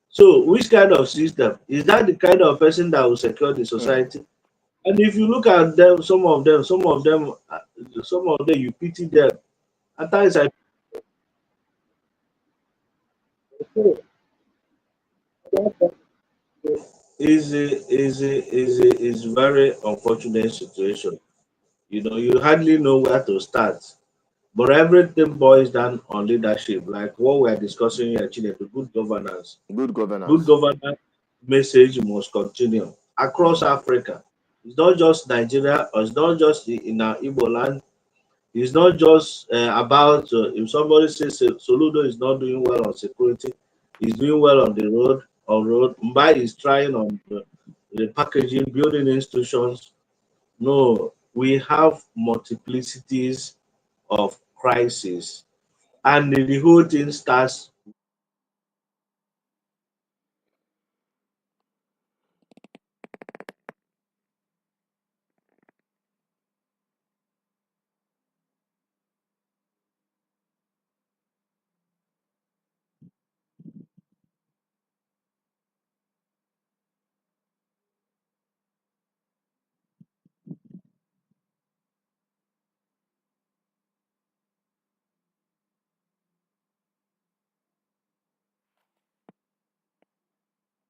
So which kind of system? Is that the kind of person that will secure the society? And if you look at them, some of them, you pity them. At times I is very unfortunate situation. You know, you hardly know where to start. But everything boils down on leadership, like what we are discussing here, Chile, good governance. Good governance. Good governance message must continue across Africa. It's not just Nigeria, or it's not just in our Igbo land. It's not just about if somebody says Soludo is not doing well on security, he's doing well on the road. Mbai is trying on the packaging, building institutions. No, we have multiplicities of crisis, and the whole thing starts.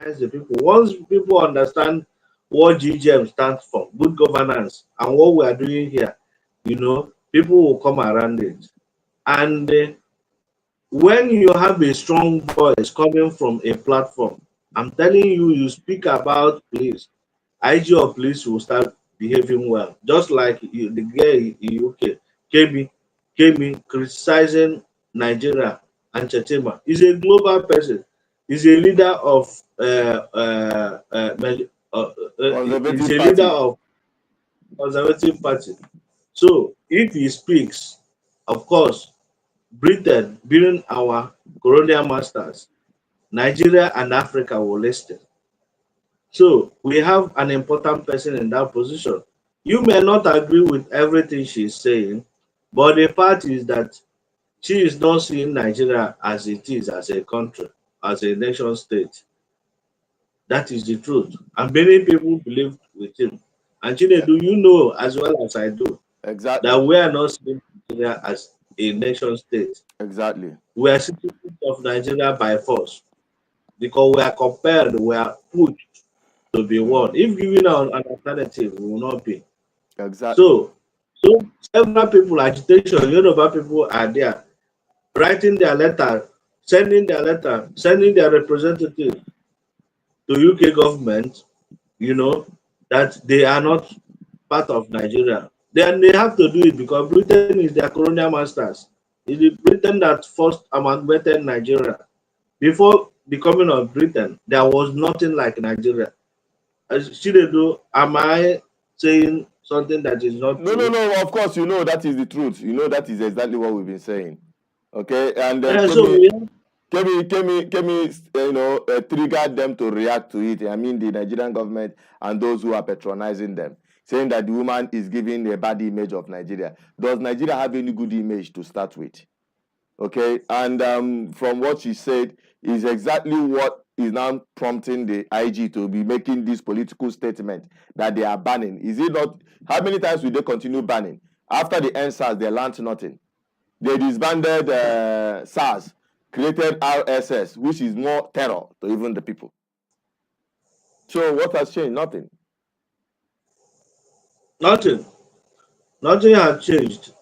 As the people, once people understand what GGM stands for, good governance, and what we are doing here, you know, people will come around it. And when you have a strong voice coming from a platform, I'm telling you, you speak about police, IG of police will start behaving well. Just like the guy in UK, Kemi criticizing Nigeria and Chetema. He's a global person. He's a leader of he's a leader of Conservative Party. So if he speaks, of course, Britain being our colonial masters, Nigeria and Africa will listen. So we have an important person in that position. You may not agree with everything she's saying, but the fact is that she is not seeing Nigeria as it is, as a country, as a nation state. That is the truth. And many people believe with him. And Chile, do you know as well as I do that we are not seeing Nigeria as a nation state? Exactly. We are citizens of Nigeria by force because we are compelled, we are pushed to be one. If given an alternative, we will not be. Exactly. So several people, agitation, Yoruba people are there writing their letter, sending their representative to UK government, you know, that they are not part of Nigeria. Then they have to do it because Britain is their colonial masters. It is Britain that first amalgamated Nigeria. Before the coming of Britain, there was nothing like Nigeria. As Chinedu, am I saying something that is not true? No. Of course, you know that is the truth. You know that is exactly what we've been saying. Okay, and Kemi, you know, triggered them to react to it. I mean, the Nigerian government and those who are patronizing them, saying that the woman is giving a bad image of Nigeria. Does Nigeria have any good image to start with? Okay, and from what she said is exactly what is now prompting the IG to be making this political statement that they are banning. Is it not? How many times will they continue banning? After the NSAS, they learned nothing. They disbanded SARS, created RSS, which is more terror to even the people. So what has changed? Nothing. Nothing has changed.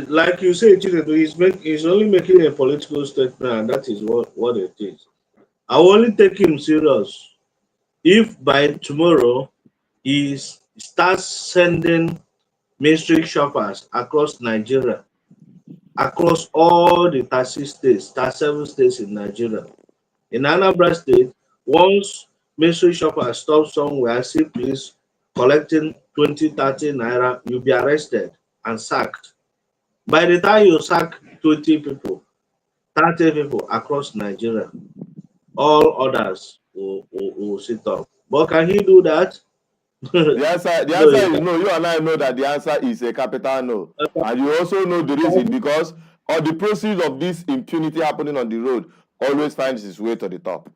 Like you say, he's only making a political statement, and that is what it is. I will only take him serious if by tomorrow he starts sending mystery shoppers across Nigeria, across all the 36 states, 37 states in Nigeria. In Anambra State, once mystery shoppers stop somewhere, see police collecting 20, 30 naira, you'll be arrested and sacked. By the time you sack 20 people, 30 people across Nigeria, all others will sit up. But can he do that? The answer No, he is no. You and I know that the answer is a capital no. And you also know the reason, because all the proceeds of this impunity happening on the road always finds its way to the top.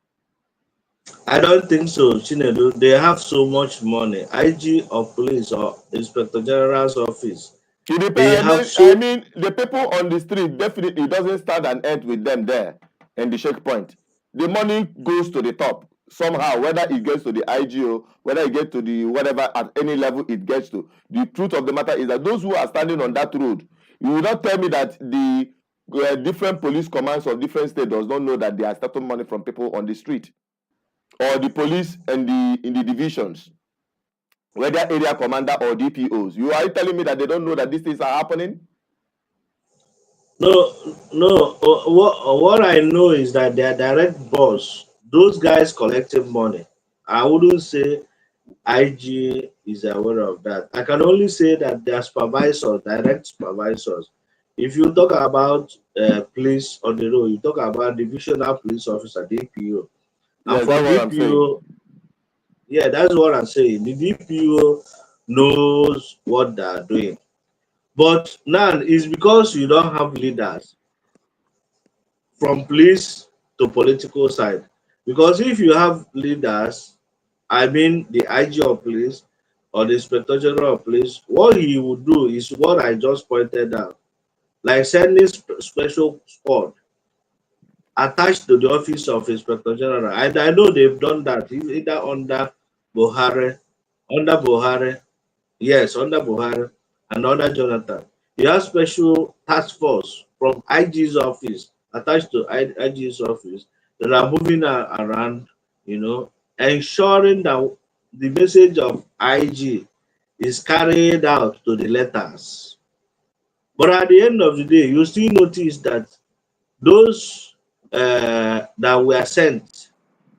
I don't think so, Chinedu. They have so much money. IG of police or Inspector General's office. It depends. I mean, the people on the street, definitely, it doesn't start and end with them there in the checkpoint. The money goes to the top somehow, whether it gets to the IGO, whether it gets to the whatever, at any level it gets to. The truth of the matter is that those who are standing on that road, you will not tell me that the different police commands of different states does not know that they are starting money from people on the street, or the police and in the divisions, whether area commander or DPOs. You are telling me that they don't know that these things are happening? No. What I know is that their direct boss, those guys collecting money. I wouldn't say IG is aware of that. I can only say that their supervisors, direct supervisors. If you talk about police on the road, you talk about divisional police officer, DPO. And for DPO, yeah, that's what I'm saying. The DPO knows what they are doing. But now it's because you don't have leaders from police to political side. Because if you have leaders, I mean the IG of police or the Inspector General of Police, what he would do is what I just pointed out, like sending special squad attached to the office of Inspector General. I know they've done that either under Buhari, yes, under Buhari and under Jonathan. You have special task force from IG's office attached to IG's office that are moving around, ensuring that the message of IG is carried out to the letters. But at the end of the day, you still notice that those that were sent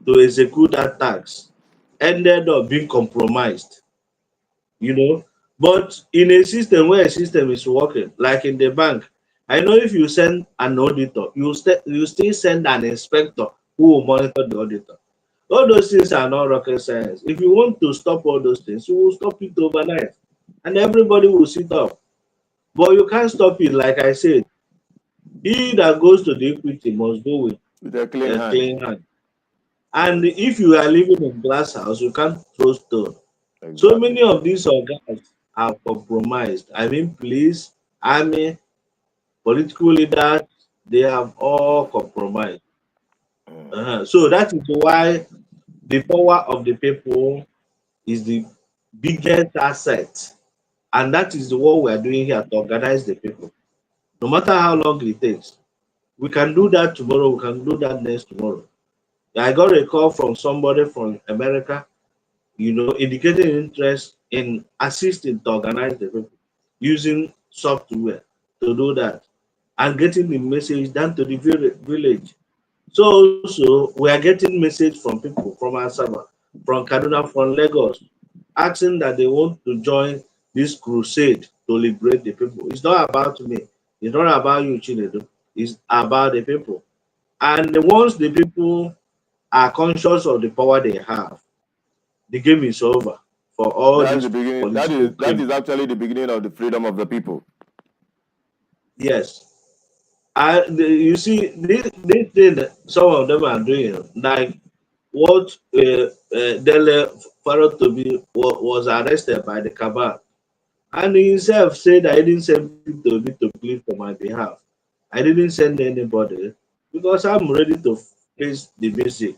to execute that tax ended up being compromised, But in a system where a system is working, like in the bank, I know if you send an auditor, you still send an inspector who will monitor the auditor. All those things are not rocket science. If you want to stop all those things, you will stop it overnight, and everybody will sit up. But you can't stop it, like I said. He that goes to the equity must go with a clean hand. And if you are living in glass house, you can't throw stone. Exactly. So many of these guys are compromised. I mean, police, army, political leaders, they have all compromised. So that is why the power of the people is the biggest asset. And that is what we are doing here to organize the people. No matter how long it takes. We can do that tomorrow, we can do that next tomorrow. I got a call from somebody from America, indicating interest in assisting to organize the people using software to do that and getting the message down to the village. So also, we are getting message from people from Asaba, from Kaduna, from Lagos, asking that they want to join this crusade to liberate the people. It's not about me. It's not about you, Chinedu. It's about the people. And once the people are conscious of the power they have, the game is over for all these people. That is actually the beginning of the freedom of the people. Yes. You see, this thing some of them are doing, like what Dele Farotobi was arrested by the cabal. And he himself said, I didn't send people to plead for my behalf. I didn't send anybody because I'm ready to face the basic.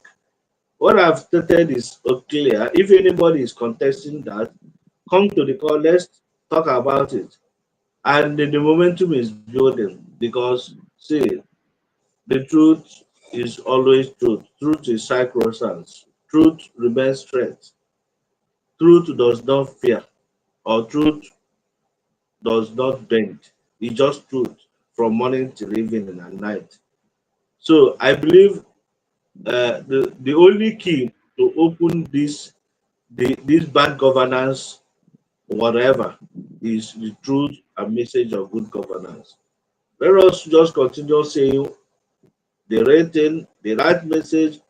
What I've stated is clear. If anybody is contesting that, come to the call, let's talk about it. And the momentum is building because, see, the truth is always truth. Truth is sacrosanct. Truth remains strength. Truth does not fear, or truth does not bend. It's just truth from morning till evening and night. So I believe the only key to open this bad governance, whatever, is the truth and message of good governance. Let us just continue saying the right thing, the right message.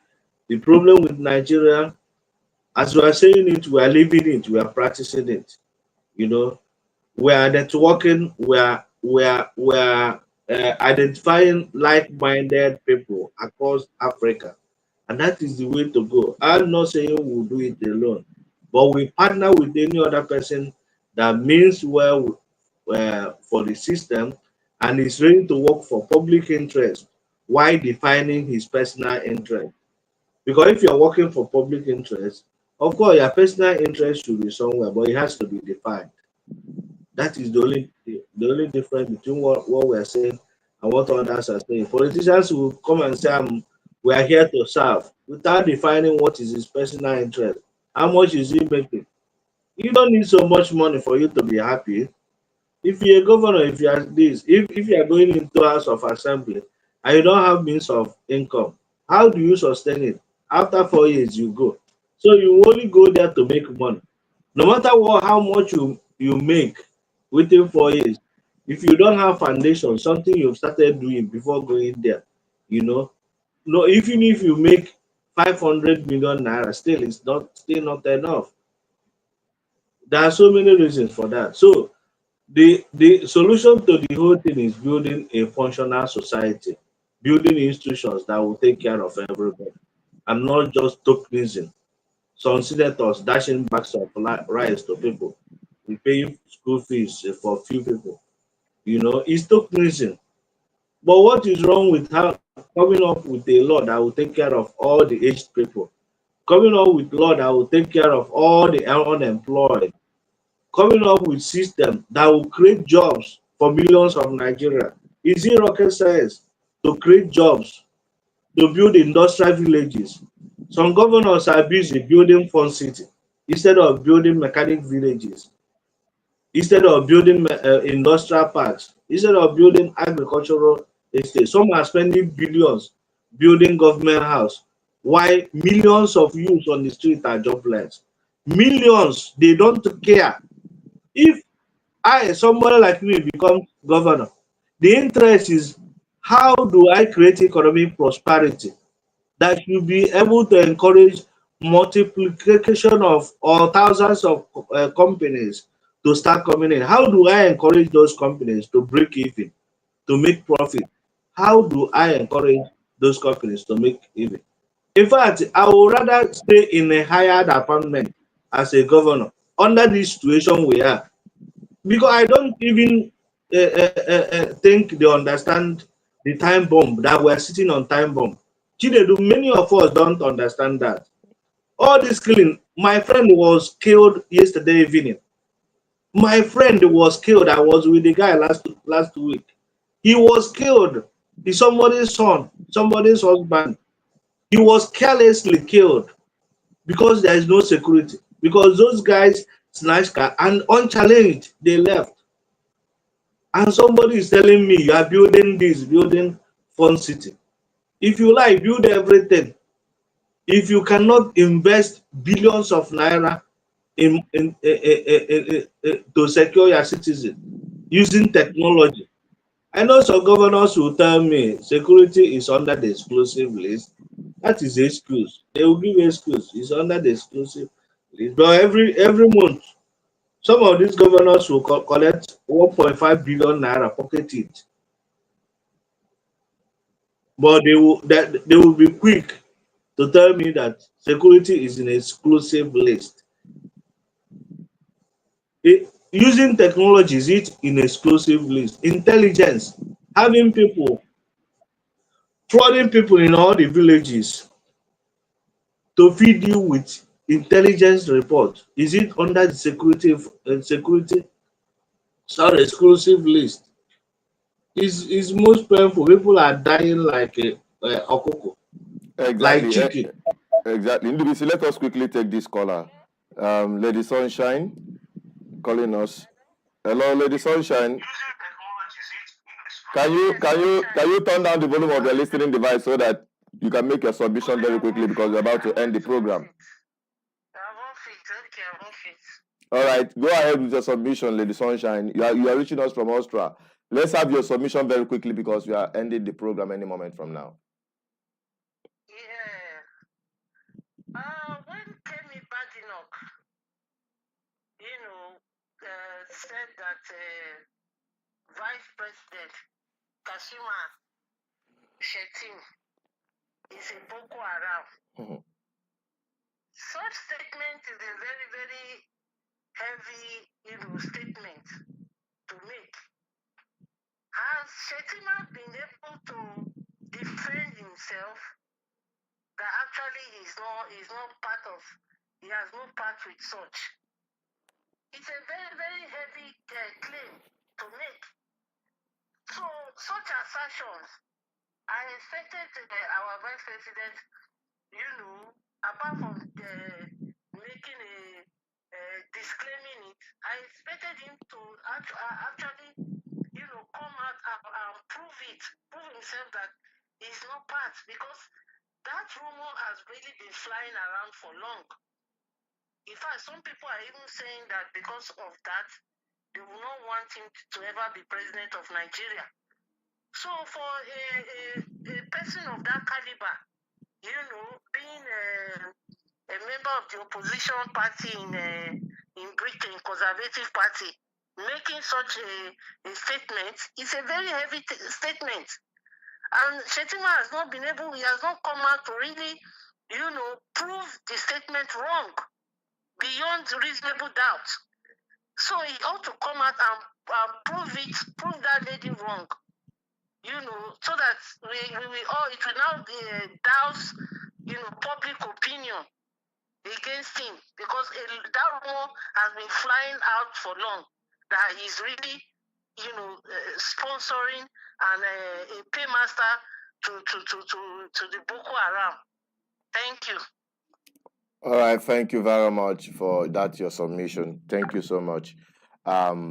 The problem with Nigeria, as we are saying it, we are living it, we are practicing it. You know, we are networking, we are identifying like-minded people across Africa, and that is the way to go. I'm not saying we'll do it alone, but we partner with any other person that means well for the system and is ready to work for public interest while defining his personal interest. Because if you're working for public interest, of course your personal interest should be somewhere, but it has to be defined. That is the only difference between what we're saying and what others are saying. Politicians will come and say, we are here to serve without defining what is his personal interest. How much is he making? You don't need so much money for you to be happy. If you're a governor, if you are this, if you are going into House of Assembly and you don't have means of income, how do you sustain it? After 4 years, you go. So you only go there to make money. No matter how much you make within 4 years, if you don't have foundation, something you've started doing before going there, you know, no, even if you make 500 million naira, still not enough. There are so many reasons for that. So the solution to the whole thing is building a functional society, building institutions that will take care of everybody, and not just tokenism. Some senators dashing bags of rice to people, we paying school fees for few people. It's tokenism. But what is wrong with coming up with a law that will take care of all the aged people? Coming up with law that will take care of all the unemployed? Coming up with system that will create jobs for millions of Nigerians? Is it rocket science to create jobs, to build industrial villages? Some governors are busy building fun city instead of building mechanic villages, instead of building industrial parks, instead of building agricultural estates. Some are spending billions building government house, while millions of youths on the street are jobless. Millions, they don't care. If somebody like me, become governor, the interest is, how do I create economic prosperity that should be able to encourage multiplication of or thousands of companies to start coming in? How do I encourage those companies to break even, to make profit? How do I encourage those companies to make even? In fact, I would rather stay in a hired apartment as a governor under this situation we are, because I don't even think they understand the time bomb, that we're sitting on time bomb. Chinedu, many of us don't understand that. All this killing, my friend was killed yesterday evening. My friend was killed. I was with the guy last week. He was killed. He's somebody's son, somebody's husband. He was carelessly killed because there is no security. Because those guys snatched car and unchallenged, they left. And somebody is telling me you are building this, building fun city. If you like, build everything. If you cannot invest billions of naira to secure your citizen using technology, I know some governors will tell me security is under the exclusive list. That is the excuse. They will give excuse. It's under the exclusive list. But every month, some of these governors will collect 1.5 billion naira, pocket it. But they will be quick to tell me that security is an exclusive list. Using technology, is it in exclusive list? Intelligence, having people, flooding people in all the villages to feed you with intelligence report, is it under the security exclusive list? Is most painful. People are dying like a okoko, like chicken. Exactly. Ndubisi, let us quickly take this caller. Lady Sunshine calling us. Hello, Lady Sunshine. Can you turn down the volume of your listening device so that you can make your submission very quickly because we're about to end the program? All right, go ahead with your submission, Lady Sunshine. You are reaching us from Austria. Let's have your submission very quickly because we are ending the program any moment from now. Yeah. When Kemi Badenoch, said that Vice President Kashima Shettim is a Boko Haram. Such statement is a very, very heavy, statement to make. Has Shettima been able to defend himself that actually he has no part with such? It's a very, very heavy claim to make. So, such assertions, I expected our Vice President, apart from making disclaiming it, I expected him to actually, come out and prove himself that he's not part, because that rumor has really been flying around for long. In fact, some people are even saying that because of that, they will not want him to ever be president of Nigeria. So for a person of that caliber, being a member of the opposition party in Britain, Conservative Party, making such a statement is a very heavy statement. And Shettima has not he has not come out to really, prove the statement wrong beyond reasonable doubt. So he ought to come out and prove that lady wrong, so that it will now douse, public opinion against him, because that rumor has been flying out for long that he's really, sponsoring and a paymaster to the Boko Haram. Thank you. All right, thank you very much for that, your submission. Thank you so much. I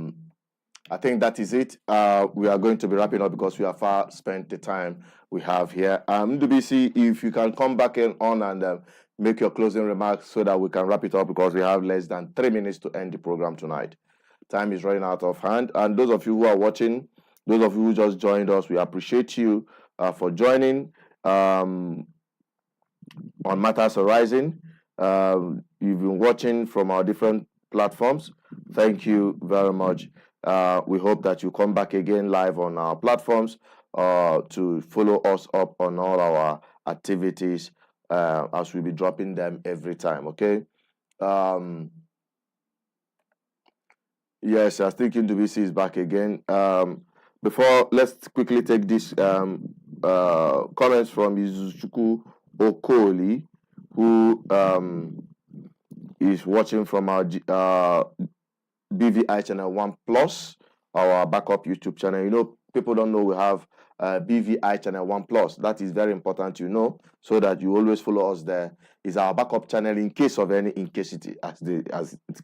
think that is it. We are going to be wrapping up because we have far spent the time we have here. NDBC, if you can come back on and make your closing remarks so that we can wrap it up, because we have less than 3 minutes to end the program tonight. Time is running out of hand. And those of you who are watching, those of you who just joined us, we appreciate you for joining on Matters Arising. You've been watching from our different platforms. Thank you very much. We hope that you come back again live on our platforms to follow us up on all our activities as we'll be dropping them every time. Okay. Yes, I think NDBC is back again. Before, let's quickly take this comments from Izuchukwu Okoli, who is watching from our BVI channel 1 Plus, our backup YouTube channel. People don't know we have BVI channel 1 Plus. That is very important, so that you always follow us there. It's our backup channel in case of any incasity, as the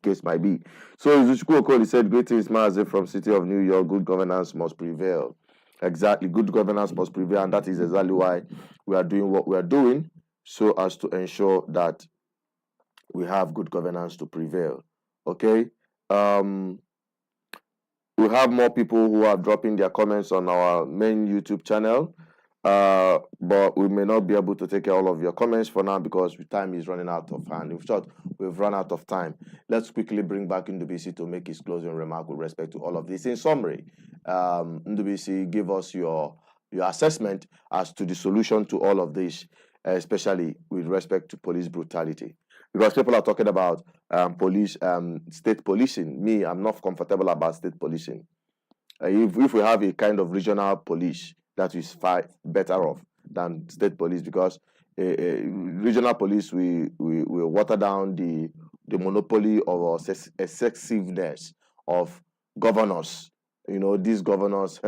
case might be. So Izuchukwu Okoli said, "Greetings, Maazị from City of New York. Good governance must prevail." Exactly, good governance must prevail, and that is exactly why we are doing what we are doing, so as to ensure that we have good governance to prevail. Okay. We have more people who are dropping their comments on our main YouTube channel, but we may not be able to take all of your comments for now because time is running out of hand. In short, we've run out of time. Let's quickly bring back NDBC to make his closing remark with respect to all of this. In summary, NDBC, give us your assessment as to the solution to all of this, especially with respect to police brutality. Because people are talking about state policing. Me, I'm not comfortable about state policing. If we have a kind of regional police, that is far better off than state police, because regional police will water down the monopoly or excessiveness of governors. These governors,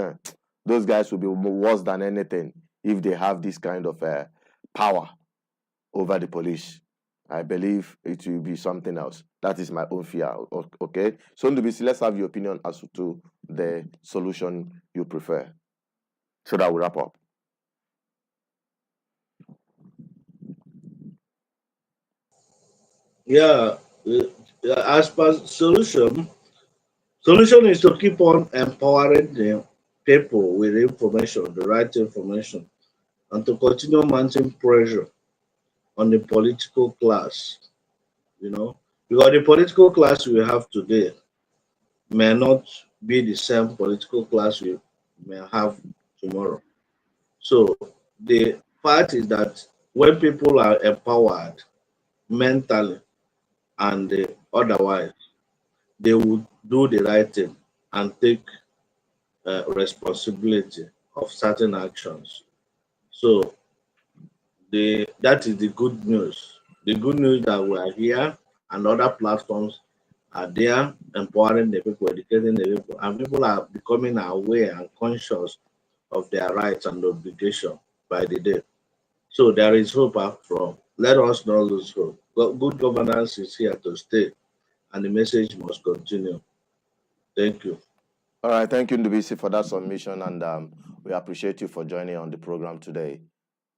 those guys will be worse than anything if they have this kind of power over the police. I believe it will be something else. That is my own fear. Okay. So Ndubisi, let's have your opinion as to the solution you prefer. So that we wrap up. Yeah, as per solution is to keep on empowering the people with information, the right information, and to continue mounting pressure on the political class, because the political class we have today may not be the same political class we may have tomorrow. So the part is that when people are empowered mentally and otherwise, they would do the right thing and take responsibility of certain actions. So that is the good news. The good news that we are here and other platforms are there empowering the people, educating the people, and people are becoming aware and conscious of their rights and obligations by the day. So there is hope from. Let us not lose hope. Good governance is here to stay, and the message must continue. Thank you. All right, thank you, Ndubisi, for that submission, and we appreciate you for joining on the program today.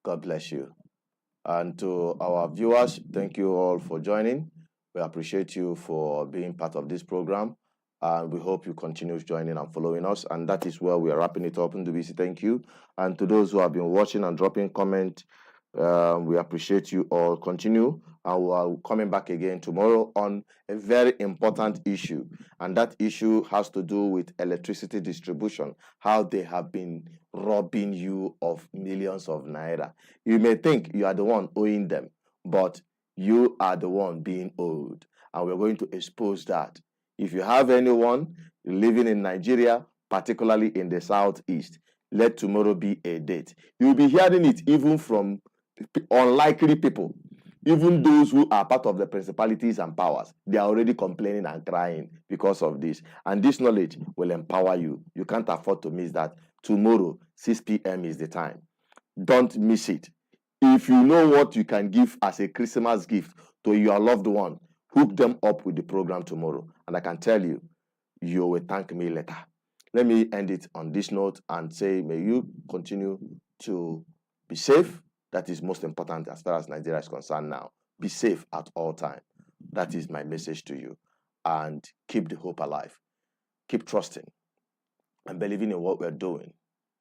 God bless you. And to our viewers, thank you all for joining. We appreciate you for being part of this program, and we hope you continue joining and following us. And that is where we are wrapping it up. Ndubisi, thank you. And to those who have been watching and dropping comment, we appreciate you all. Continue, and we are coming back again tomorrow on a very important issue, and that issue has to do with electricity distribution, how they have been robbing you of millions of naira. You may think you are the one owing them, but you are the one being owed, and we're going to expose that. If you have anyone living in Nigeria, particularly in the southeast, let tomorrow be a date. You'll be hearing it even from unlikely people. Even those who are part of the principalities and powers, they are already complaining and crying because of this. And this knowledge will empower you. You can't afford to miss that. Tomorrow, 6 p.m. is the time. Don't miss it. If you know what you can give as a Christmas gift to your loved one, hook them up with the program tomorrow. And I can tell you, you will thank me later. Let me end it on this note and say, may you continue to be safe. That is most important as far as Nigeria is concerned now. Be safe at all times. That is my message to you. And keep the hope alive. Keep trusting and believing in what we're doing,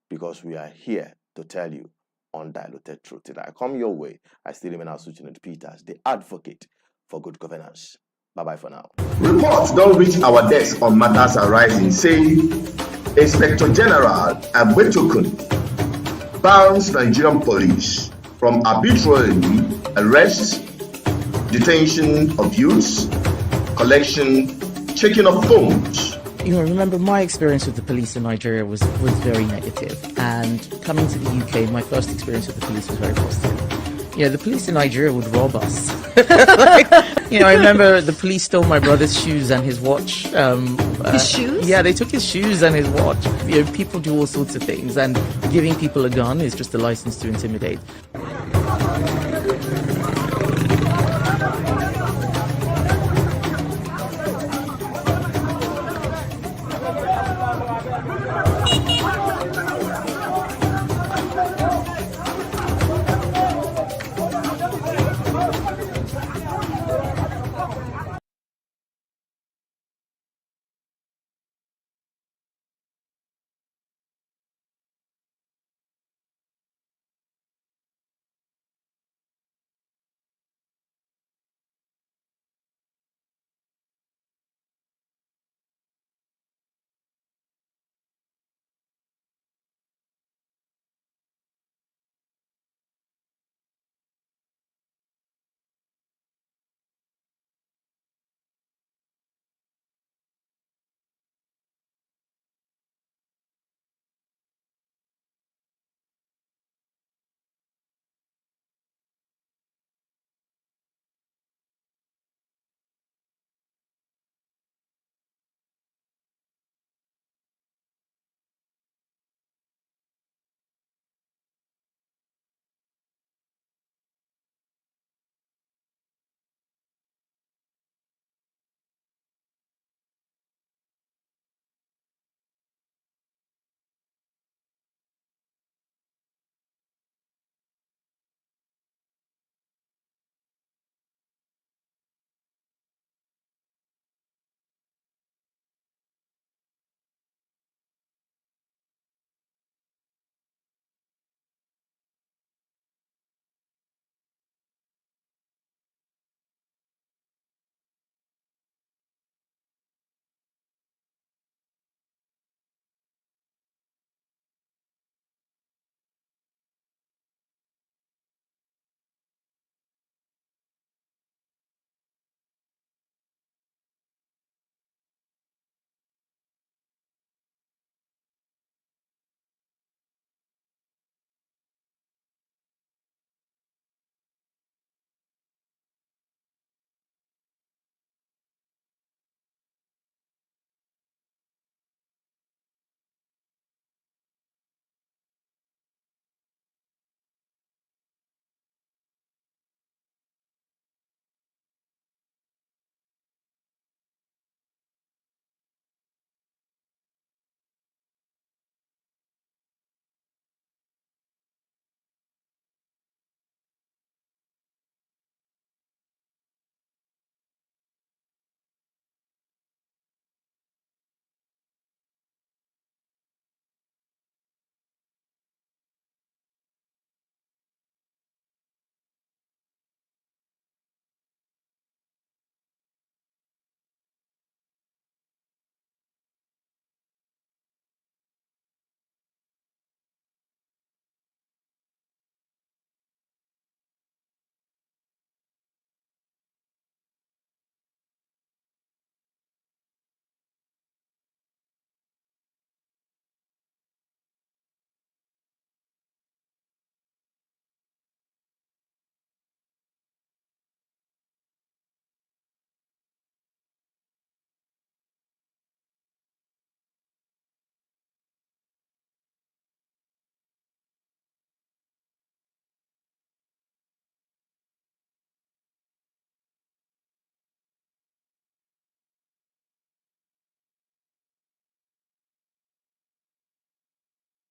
because we are here to tell you undiluted truth. Till I come your way, I still remain Asuchinot Peters, the advocate for good governance. Bye-bye for now. Reports don't reach our desk on matters arising, saying Inspector General Egbetokun bans Nigerian police from arbitrarily arrest, detention of youths, collection, checking of phones. Remember, my experience with the police in Nigeria was very negative. And coming to the UK, my first experience with the police was very positive. The police in Nigeria would rob us. I remember the police stole my brother's shoes and his watch. His shoes? Yeah, they took his shoes and his watch. People do all sorts of things, and giving people a gun is just a license to intimidate.